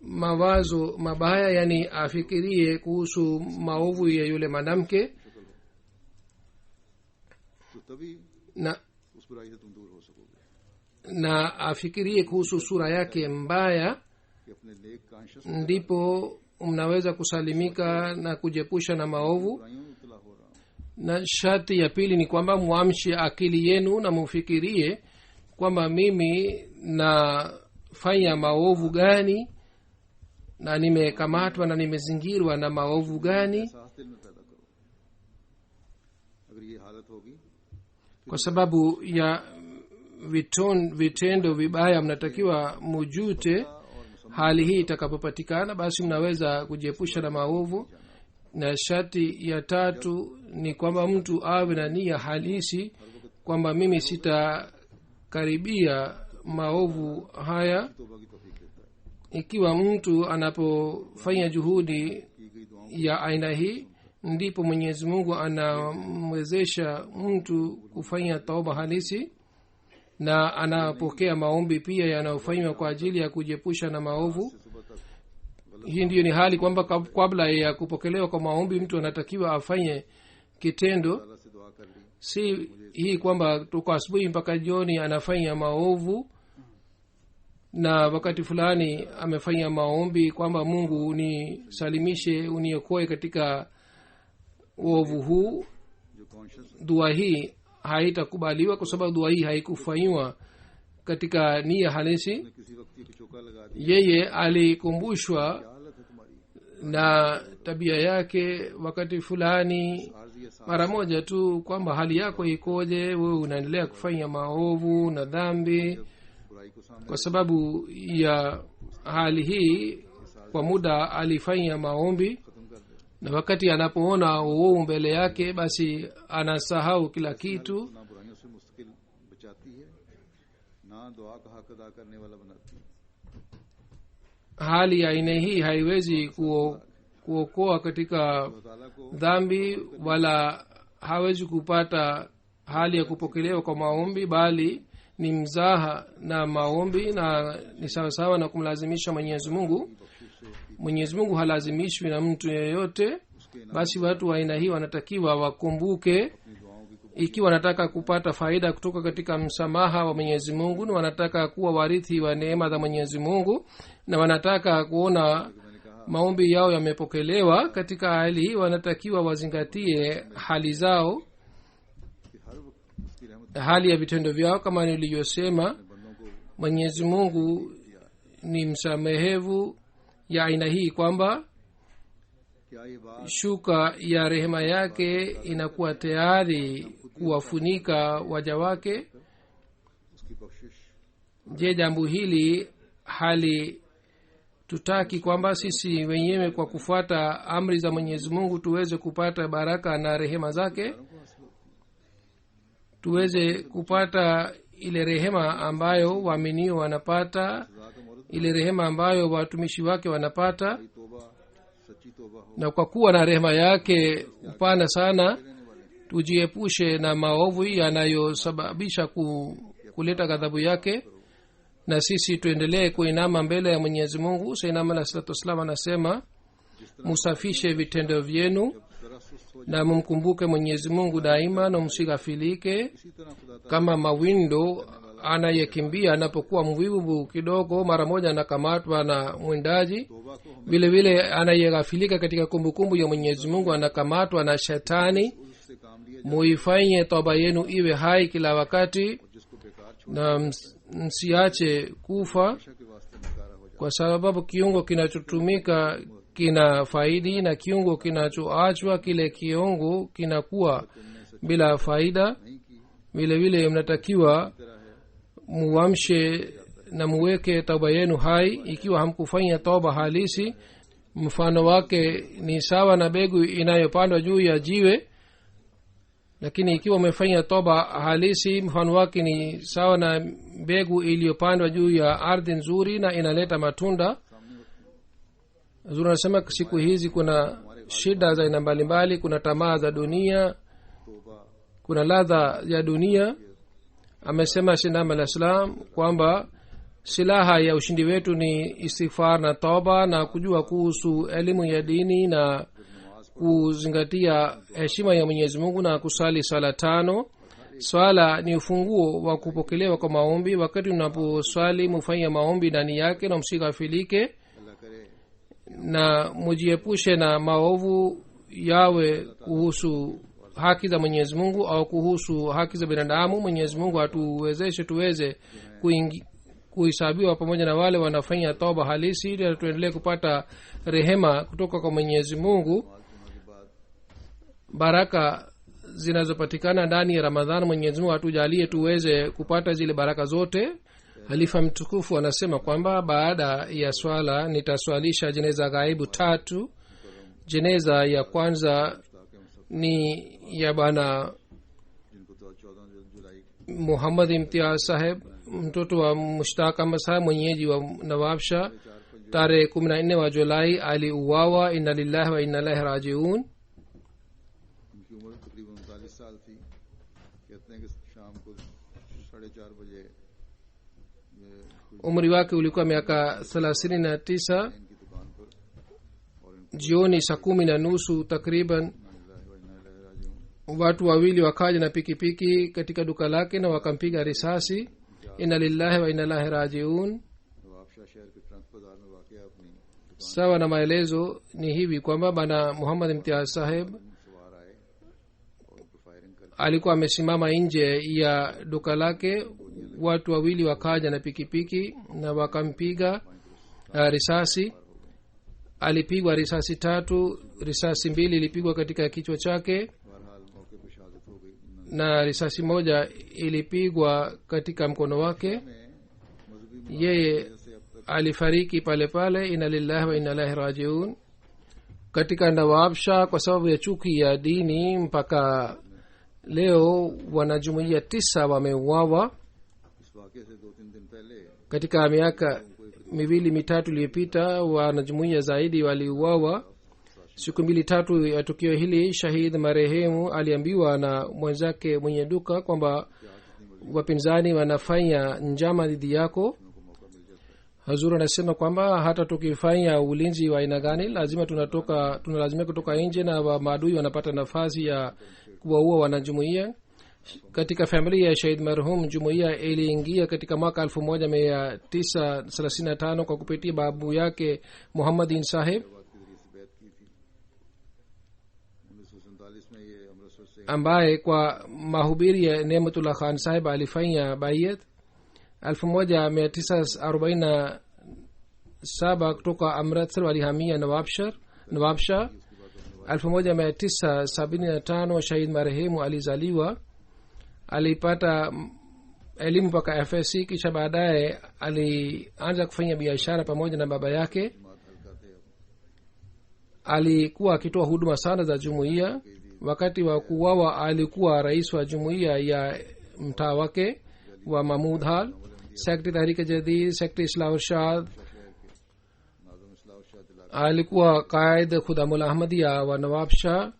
mawazo mabaya, yani afikirie kuhusu maovu ya yule mwanamke तो तभी na उस बुराई से तुम दूर हो सकोगे na afikirie kuhusu sura yake mbaya, कि अपने नेक conscious ndipo mnaweza kusalimika na kujiepusha na maovu. बुराइयों में इब्तला हो रहा हूँ na sharti ya pili ni kwamba mwamshe akili yenu na mufikirie kwamba mimi nafanya maovu gani na nimekamatwa na nimezingirwa na maovu gani. एहसास दिल में पैदा करो। अगर ये हालत होगी kwa sababu ya vitendo vibaya mnatakiwa mujute. Hali hii itakapopatikana, basi mnaweza kujiepusha na maovu. Na sharti ya tatu ni kwamba mtu awe na nia halisi kwamba mimi sitakaribia maovu haya. तौबा की तौफीक देता है। Ikiwa mtu anapofanya juhudi ya aina hii, ndipo Mwenyezi Mungu anamwezesha mtu kufanya tauba halisi, na anapokea maombi pia yanayofanywa kwa ajili ya kujiepusha na maovu. Hii ndiyo ni hali kwamba kabla ya kupokelewa kwa maombi mtu anatakiwa afanye kitendo, अल्लाह से दुआ कर ली, si hii kwamba toka asubuhi mpaka jioni anafanya maovu, na wakati fulani amefanya maombi kwamba Mungu unisalimishe, uniokoe katika uovu huu. जो conscious Dua hii haitakubaliwa kwa sababu dua hii haikufanywa katika nia halisi. किसी वक्त ये चौका लगा दी, Yeye alikumbushwa क्या हालत है तुम्हारी, na tabia yake wakati fulani आर्जी या mara moja tu kwamba hali yako ikoje, wewe unaendelea kufanya maovu na dhambi. बुराई को सामने Kwa sababu ya hali hii kwa muda alifanya maombi, खत्म कर दे, na wakati anapoona uovu mbele yake, basi anasahau kila kitu. ना बुराइयों से मुस्तकिल बचाती है, ना दुआ का हक अदा करने वाला बनाती है। Hali ya aina hii haiwezi kuokoa katika अल्लाह ताला को dhambi, wala hawezi kupata hali ya kupokelewa kwa maombi, bali ni mzaha na maombi, na ni sawasawa na kumlazimisha Mwenyezi Mungu. Mwenyezi Mungu halazimishwi na mtu yeyote. Basi watu wa aina hii wanatakiwa wakumbuke, अपनी दुआओं की ikiwa wanataka kupata faida kutoka katika msamaha wa Mwenyezi Mungu, na wanataka kuwa warithi wa neema za Mwenyezi Mungu, na wanataka kuona maombi yao yamepokelewa, katika hali hii wanatakiwa wazingatie hali zao, कि हर वक्त उसकी रहमत hali ya vitendo vyao. Kama nilivyosema, बंदों को Mwenyezi Mungu ni msamehevu ya aina hii kwamba क्या ये बात shuka ya rehema yake inakuwa tayari kuwafunika waja wake. उसकी बख्शिश Je, jambo hili hali tutaki kwamba sisi wenyewe kwa kufuata amri za Mwenyezi Mungu tuweze kupata baraka na rehema zake, tuweze kupata ile rehema ambayo waaminio wanapata, ile rehema ambayo watumishi wake wanapata. तौबा सच्ची तौबा हो, Na kwa kuwa na rehema yake upana sana, tujiepushe na maovu yanayosababisha kuleta ghadhabu yake, na sisi tuendelee kuinama mbele ya Mwenyezi Mungu. Sayyidina Alayhi Salatu Wassalam anasema, musafishe vitendo vyenu जरा सुस्त हो na mumkumbuke Mwenyezi Mungu daima, na msighafilike. इसी तरह खुदा Kama mawindo anayekimbia anapokuwa mvivu kidogo, mara moja anakamatwa na mwindaji, तौबा को हम vile vile anayeghafilika katika kumbukumbu ya Mwenyezi Mungu anakamatwa na shetani. उससे काम लिया Muifanye toba yenu iwe hai kila wakati, जिसको बेकार छोड़ na msiache kufa, के वास्ते नकारा हो जाए। kwa sababu kiungo kinachotumika kina faidi, na kiungo kinachoachwa kile kiungo kinakuwa bila faida. नहीं की Vile vile mnatakiwa तरह है muamshe na muweke tauba yenu hai. Ikiwa hamkufanya tauba halisi, mfano wake ni sawa na begu inayopandwa juu ya jiwe, lakini ikiwa umefanya toba halisi, mfano wake ni sawa na mbegu iliyopandwa juu ya ardhi nzuri na inaleta matunda. Zuri anasema siku hizi kuna shida za aina mbalimbali, kuna tamaa za dunia, तौबा kuna ladha ya dunia. Amesema Sayyidina Alayhi Salam kwamba silaha ya ushindi wetu ni istighfar na toba, na kujua kuhusu elimu ya dini, na kuzingatia heshima ya Mwenyezi Mungu, na kusali sala 5. Swala ni ufunguo wa kupokelewa kwa maombi. Wakati unaposwali mufanye maombi ndani yake, na msighafilike, अल्लाह करे na mujiepushe na maovu, yawe kuhusu haki za Mwenyezi Mungu au kuhusu haki za binadamu. Mwenyezi Mungu atuwezeshe tuweze kuhesabiwa pamoja na wale wanafanya toba halisi, ili tuendelee kupata rehema kutoka kwa Mwenyezi Mungu. Baraka zinazopatikana ndani ya ramadhan. mwenyezi mungu atujalie tuweze kupata zile baraka zote. halifa mtukufu anasema kwamba baada ya swala nitaswalisha jeneza ghaibu 3. jeneza ya kwanza ni ya bwana जिनको तो 14 जुलाई muhammad imtiaz saheb, mtoto wa mushtaq ahmad saheb, mwenyeji wa nawabsha. tarehe 14 wa julai aliuawa. inna lillahi wa inna ilaihi rajiun. उनकी उम्र तकरीबन 39 साल थी। कहते हैं कि शाम को 4:30 बजे umri wake ulikuwa miaka 39. इनकी दुकान पर और इनको jioni saa 10:30 takriban इन्ना लिल्लाहि व इन्ना इलैहि राजिऊन watu wawili wakaja na pikipiki katika duka lake na wakampiga risasi. inna lillahi wa inna ilaihi rajiun. Nawabshah शहर के ट्रंक बाजार में वाक़या अपनी दुकान sawa na maelezo ni hivi kwamba bana muhammad imtiaz saheb पर सवार आए और उनको फायरिंग कर alikuwa amesimama nje ya duka lake. watu wawili wakaja na pikipiki na wakampiga risasi. alipigwa risasi 3. risasi 2 ilipigwa katika kichwa chake बहरहाल मौके पर शहादत हो गई। na risasi moja ilipigwa katika mkono wake. मजहबी yeye से अब तक alifariki pale pale. inna lillahi wa inna ilaihi rajiun. katika nawabsha kwa sababu ya chuki ya dini mpaka leo wanajumuia 9 wameuawa. इस वाक़े से 2-3 दिन पहले katika miaka 2-3 iliyopita wanajumuia zaidi waliuawa. siku 2-3 ya tukio hili shahid marehemu aliambiwa na mwenzake mwenye duka kwamba wapinzani wanafanya njama dhidi yako. hazur anasema kwamba hata tukifanya ulinzi wa aina gani lazima tunalazimia kutoka nje na maadui wanapata nafasi ya kuwaua wanajumuia. katika familia ya shahid marhum jumuiya iliingia katika mwaka 1935 kwa kupitia babu yake muhammadin saheb के जरिए से बैत की थी। 1947 में ये अमृतसर से ambaye kwa mahubiri ya nematullah khan saheb alifanya bayat. 1947 kutoka amritsar walihamia nawabshah. 1975 shahid marehemu alizaliwa. alipata elimu mpaka FSC, kisha baadaye alianza kufanya biashara pamoja na baba yake. alikuwa akitoa huduma sana za jumuiya. wakati wa kuwawa alikuwa rais wa jumuiya ya mtaa wake wa mahmud hal, sekretari tahrike jadid, sekretari islah urshad. नाज़म इस्लाह शाह दिला alikuwa qaid khudamul ahmadia wa nawab shah.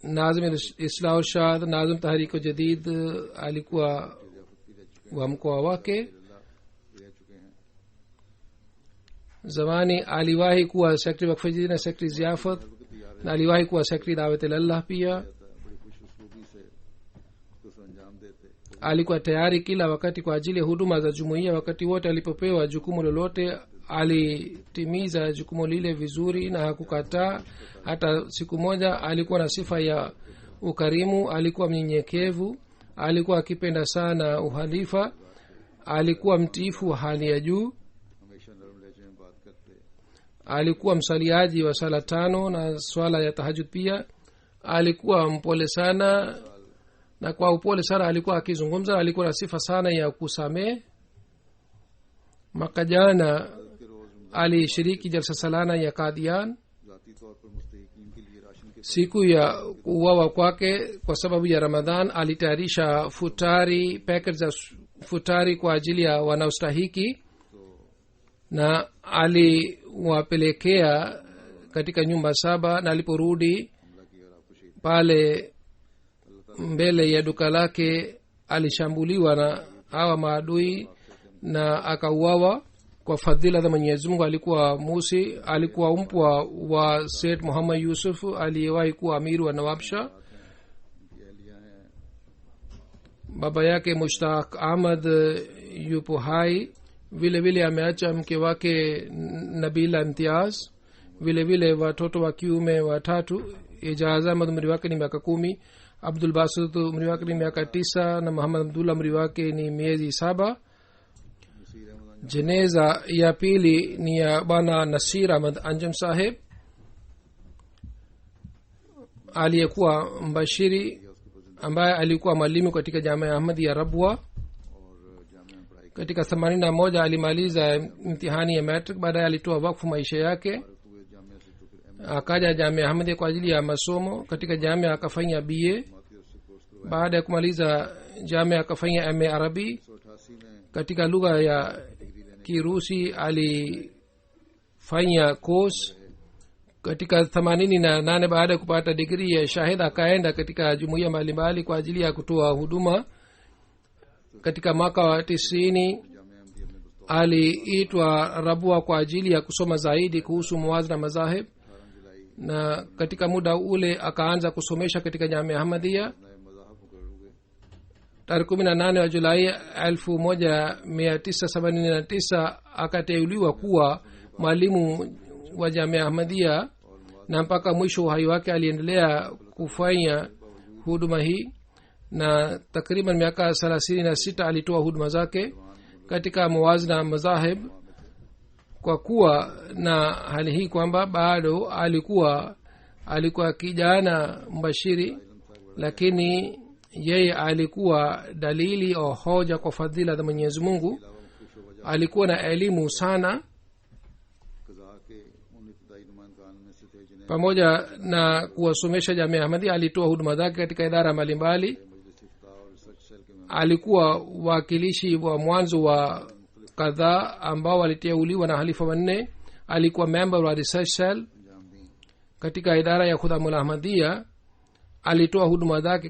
nazim islah urshad, nazim tahrike jadid alikuwa wa mkoa wake. रह चुके हैं। zamani aliwahi kuwa sekretari wakfajidi na sekretari ziafat na aliwahi kuwa sekretari dawat ilallah pia. बड़ी खुश उसलूबी से उसको अंजाम देते। alikuwa tayari kila wakati kwa ajili ya huduma za jumuiya. wakati wote alipopewa jukumu lolote alitimiza jukumu lile vizuri na hakukataa hata siku moja. alikuwa na sifa ya ukarimu, alikuwa mnyenyekevu, alikuwa akipenda sana uhalifa, alikuwa mtiifu wa hali ya juu, हमेशा नरम लहजे में बात करते। alikuwa msaliaji wa sala 5 na swala ya tahajud pia. alikuwa mpole sana na kwa upole sana alikuwa akizungumza. alikuwa na sifa sana ya kusamehe. mwaka jana alishiriki jalsa salana ya kadian. ذاتی तौर पर मुस्तहिकीन के लिए राशन के siku ya kuuawa kwake kwa sababu ya ramadhan alitayarisha futari, packet za futari kwa ajili ya wanaostahiki na aliwapelekea katika nyumba 7. na aliporudi pale mbele ya duka lake alishambuliwa na hawa maadui na akauawa kwa fadhila za Mwenyezi Mungu. alikuwa musi, alikuwa mpwa wa Said Muhammad Yusuf aliyewahi kuwa amiri wa Nawabsha. baba yake Mushtaq Ahmad yupo hai. vile vile ameacha mke wake Nabila Imtiaz, vile vile watoto wa kiume 3. Ijaz Ahmad umri wake ni miaka 10, Abdul Basit umri wake ni miaka 9 na Muhammad Abdullah umri wake ni miezi 7. jeneza ya pili ni ya bwana Nasir Ahmad Anjam Saheb. aliyekuwa mbashiri ambaye alikuwa mwalimu katika jamia ahmadi ya rabwa. और जामिया में पढ़ाई katika 81 alimaliza mtihani ya matric. baadaye alitoa wakfu maisha yake, हुए जामिया से तो फिर akaja jamia ahmadi kwa ajili ya masomo. katika jamia akafanya ba. की तरफ से course baada ya kumaliza jamia akafanya ma arabi. 1988 में katika lugha ya kirusi alifanya course. katika 88 baada ya kupata digrii ya shahid akaenda katika jumuiya mbalimbali kwa ajili ya kutoa huduma. katika mwaka wa 90 aliitwa rabwa kwa ajili ya kusoma zaidi kuhusu muwazi na mazahib, na katika muda ule akaanza kusomesha katika jamia ahmadia. नए मज़ाहब मुकर्रर हुए। tarehe 18 wa julai 1979 akateuliwa kuwa mwalimu wa jamia ahmadia, na mpaka mwisho uhai wake aliendelea kufanya huduma hii, na takriban miaka 36 alitoa huduma zake katika muwazi na mazahib. kwa kuwa na hali hii kwamba bado alikuwa kijana mbashiri, lakini yeye alikuwa dalili au hoja kwa fadhila za Mwenyezi Mungu. alikuwa na elimu sana. कज़ा के उन इब्तदाई नुमाइंदान में से थे जिन्हें pamoja na kuwasomesha jamia ahmadi alitoa huduma zake katika idara mbalimbali. मजलिस इफ्ता और रिसर्च सेल के member alikuwa wakilishi wa mwanzo wa kadhaa ambao waliteuliwa na halifa wanne. alikuwa member wa research cell अंजाम दी। katika idara ya khudamul ahmadia. alitoa huduma zake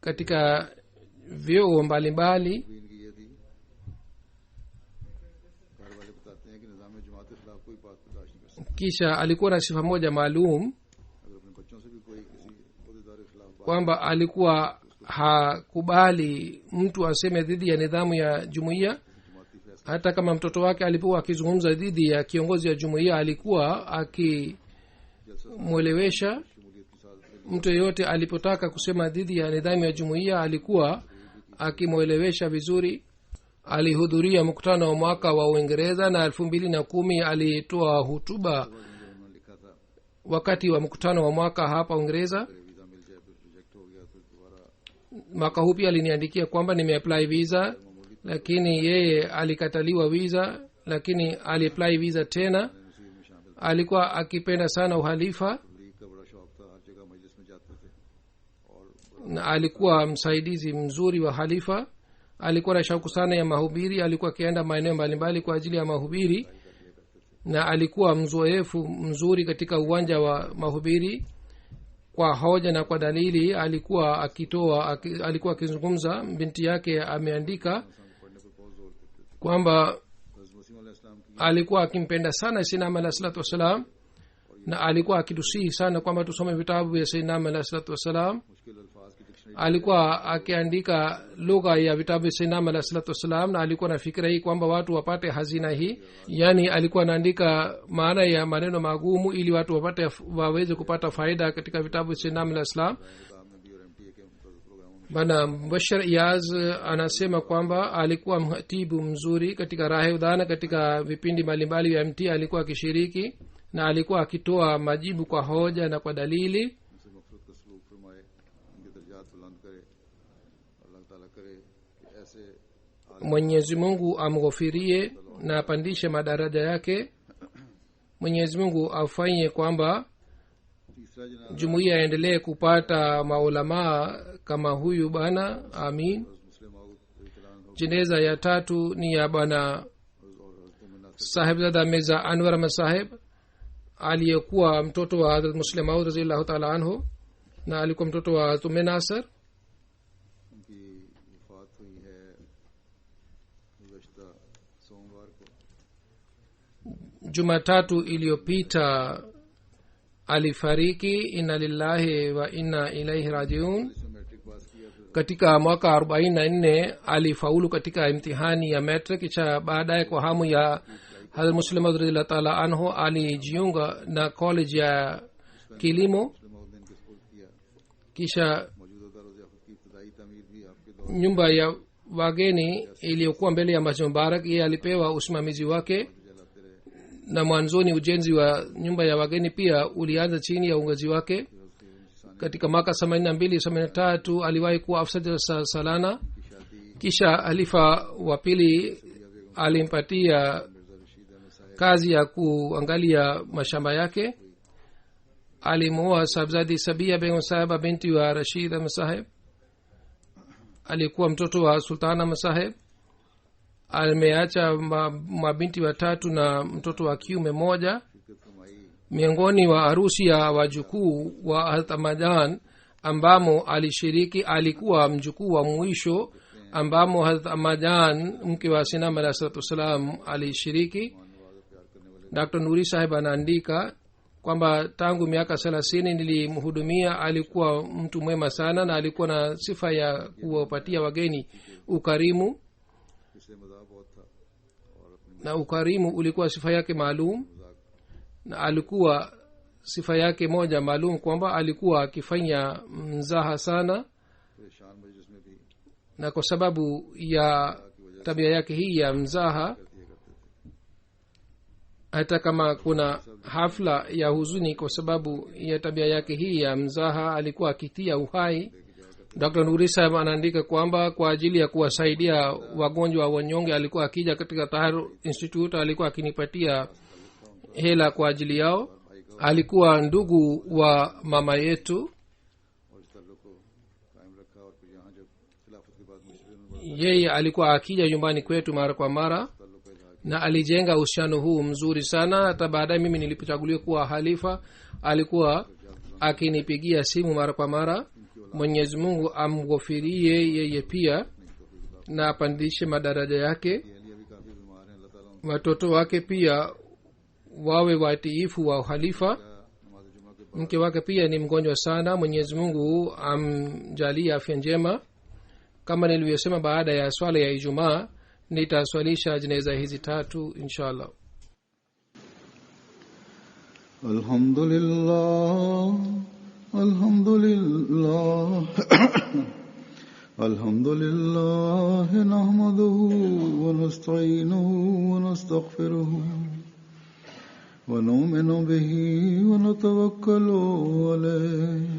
katika vyeo mbalimbali. भी इनकी ये थी, घर वाले बताते हैं कि निज़ाम जमात के खिलाफ कोई बात बर्दाश्त नहीं कर सकता। kisha alikuwa na sifa moja maalum अगर अपने बच्चों से भी कोई किसी अहदेदार के खिलाफ बात kwamba alikuwa hakubali mtu aseme dhidi ya nidhamu ya jumuiya. जमाती फैसला hata kama mtoto wake alipokuwa akizungumza dhidi ya kiongozi wa jumuiya alikuwa akimwelewesha. शमूलियत के साथ mtu yeyote alipotaka kusema dhidi ya nidhamu ya jumuiya alikuwa akimwelewesha vizuri. alihudhuria mkutano wa mwaka wa Uingereza na 2010 alitoa hutuba उन्होंने लिखा था wakati wa mkutano wa mwaka hapa Uingereza. Visa मिल जाए फिर रिजेक्ट हो गया फिर दोबारा mwaka huu pia aliniandikia kwamba nimeapply visa, lakini yeye alikataliwa visa, lakini aliapply visa tena. नसीब में शामिल alikuwa akipenda sana uhalifa league का बड़ा शौक था, हर जगह मजलिस में जाते थे और na alikuwa msaidizi mzuri wa halifa. alikuwa na shauku sana ya mahubiri. alikuwa akienda maeneo mbalimbali kwa ajili ya mahubiri, na alikuwa mzoefu mzuri katika uwanja wa mahubiri. kwa hoja na kwa dalili alikuwa alikuwa akizungumza. binti yake ameandika पढ़ने पर बहुत जोर देते थे। kwamba हज़रत मसीह अलैहिस्सलाम की alikuwa akimpenda sana Sayyidina alayhi salatu wassalam, na alikuwa akitusihi sana kwamba tusome vitabu vya Sayyidina alayhi salatu wassalam. मुश्किल अल्फाज की dictionary alikuwa akiandika lugha ya vitabu vya Sayyidina alayhi salatu wassalam, na alikuwa na fikira hii kwamba watu wapate hazina hii. yani alikuwa anaandika maana ya maneno magumu ili watu waweze kupata faida katika vitabu vya Sayyidina alayhi salam. किताब में भी और MTA के प्रोग्रामों में bana Bashar Iyaz anasema kwamba alikuwa mhatibu mzuri katika Rahewdana. katika vipindi mbalimbali vya MT alikuwa akishiriki na alikuwa akitoa majibu kwa hoja na kwa dalili. उनसे मफरत का सलूक फरमाए, उनके दर्जात बुलंद करे। अल्लाह ताला करे कि ऐसे Mwenyezi Mungu amghofirie na apandishe madaraja yake. Mwenyezi Mungu afanye kwamba तीसरा जनाजा jumuiya yaendelee kupata maulamaa kama huyu bana. amin. मुस्लिम आउद रज़ियल्लाहु jeneza ya tatu ni ya bwana और हज़रत Munna sahibzada Mirza Anwar Ahmad sahib aliyekuwa mtoto wa Hazrat Muslim Maud radhiyallahu ta'ala anhu, na alikuwa mtoto wa Tume Nasr. उनकी वफात हुई है गुज़श्ता सोमवार को। Jumatatu iliyopita alifariki. inna lillahi wa inna ilaihi rajiun. इसमें मैट्रिक पास किया फिर katika mwaka 44 alifaulu katika imtihani ya metric. kisha baadaye kwa hamu ya Hazrat Muslim Maud radhiyallahu ta'ala anhu alijiunga na college ya kilimo. मुस्लिम आउद ने इनके सपोर्ट किया। kisha मौजूदा दारुल की इब्तदाई तमीर भी आपके दौर nyumba ya wageni iliyokuwa mbele ya Masjid Mubarak yeye alipewa usimamizi wake, में जलाते रहे। na mwanzoni ujenzi wa nyumba ya wageni pia ulianza chini ya uongozi wake. फिर katika mwaka 82-83 aliwahi kuwa afsad salana. kisha halifa wa pili alimpatia kazi ya kuangalia mashamba yake. alimuoa sabzadi sabia begum saheba binti wa rashid ahmad saheb. alikuwa mtoto wa sultana masaheb. ameacha mabinti watatu na mtoto wa kiume moja. miongoni wa harusi ya wajukuu wa Hazrat ambamo alishiriki alikuwa mjukuu wa mwisho ambamo Hazrat mke wa Sinam alayhi salatu wasalam alishiriki. Dr. Nuri sahib anaandika kwamba tangu miaka 30 nilimhudumia. alikuwa mtu mwema sana na alikuwa na sifa ya kuwapatia wageni ukarimu, na ukarimu ulikuwa sifa yake maalum. na alikuwa sifa yake moja maalum kwamba alikuwa akifanya mzaha sana, na kwa sababu ya tabia yake hii ya mzaha, hata kama kuna hafla ya huzuni kwa sababu ya tabia yake hii ya mzaha, alikuwa akitia uhai. Dr. Nuri Sahib anaandika kwamba kwa ajili ya kuwasaidia wagonjwa wanyonge alikuwa akija katika Tahir Institute, alikuwa akinipatia hela kwa ajili yao. alikuwa ndugu wa mama yetu. yeye alikuwa akija nyumbani kwetu mara kwa mara na alijenga uhusiano huu mzuri sana. hata baadaye mimi nilipochaguliwa kuwa halifa, alikuwa akinipigia simu mara kwa mara. Mwenyezi Mungu amghofirie yeye pia na apandishe madaraja yake. watoto wake pia wawe watiifu wa halifa. mke wake pia ni mgonjwa sana. Mwenyezi Mungu amjalie afya njema. kama nilivyosema, baada ya swala ya Ijumaa nitaswalisha jeneza hizi tatu inshallah. Alhamdulillah, alhamdulillah, alhamdulillah, nahmaduhu wa nasta'inuhu wa nastaghfiruhu wa nu'minu bihi wa natawakkalu alayhi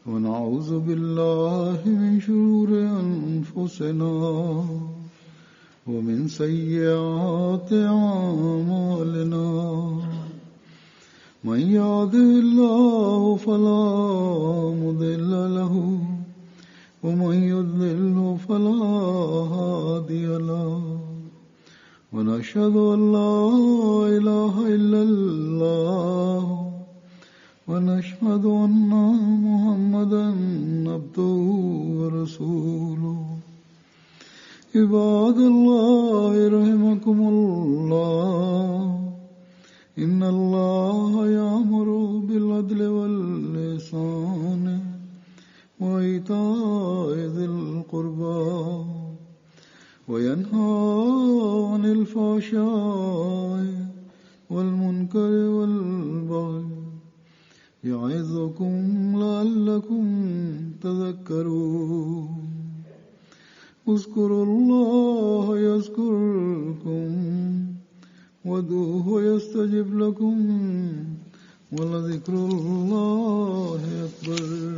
wa na'udhu billahi min shururi anfusina wa min sayyiati a'malina. من يهده الله فلا مضل له ومن يضلل فلا هادي له ونشهد أن لا إله إلا الله ونشهد أن محمدا عبده ورسوله. عباد الله رحمكم الله، إن الله يأمر بالعدل والإحسان وإيتاء ذي القربى وينهى عن الفحشاء والمنكر والبغي يعظكم لعلكم تذكرون. اذكروا الله يذكركم وادعوه يستجب لكم ولذكر الله أكبر.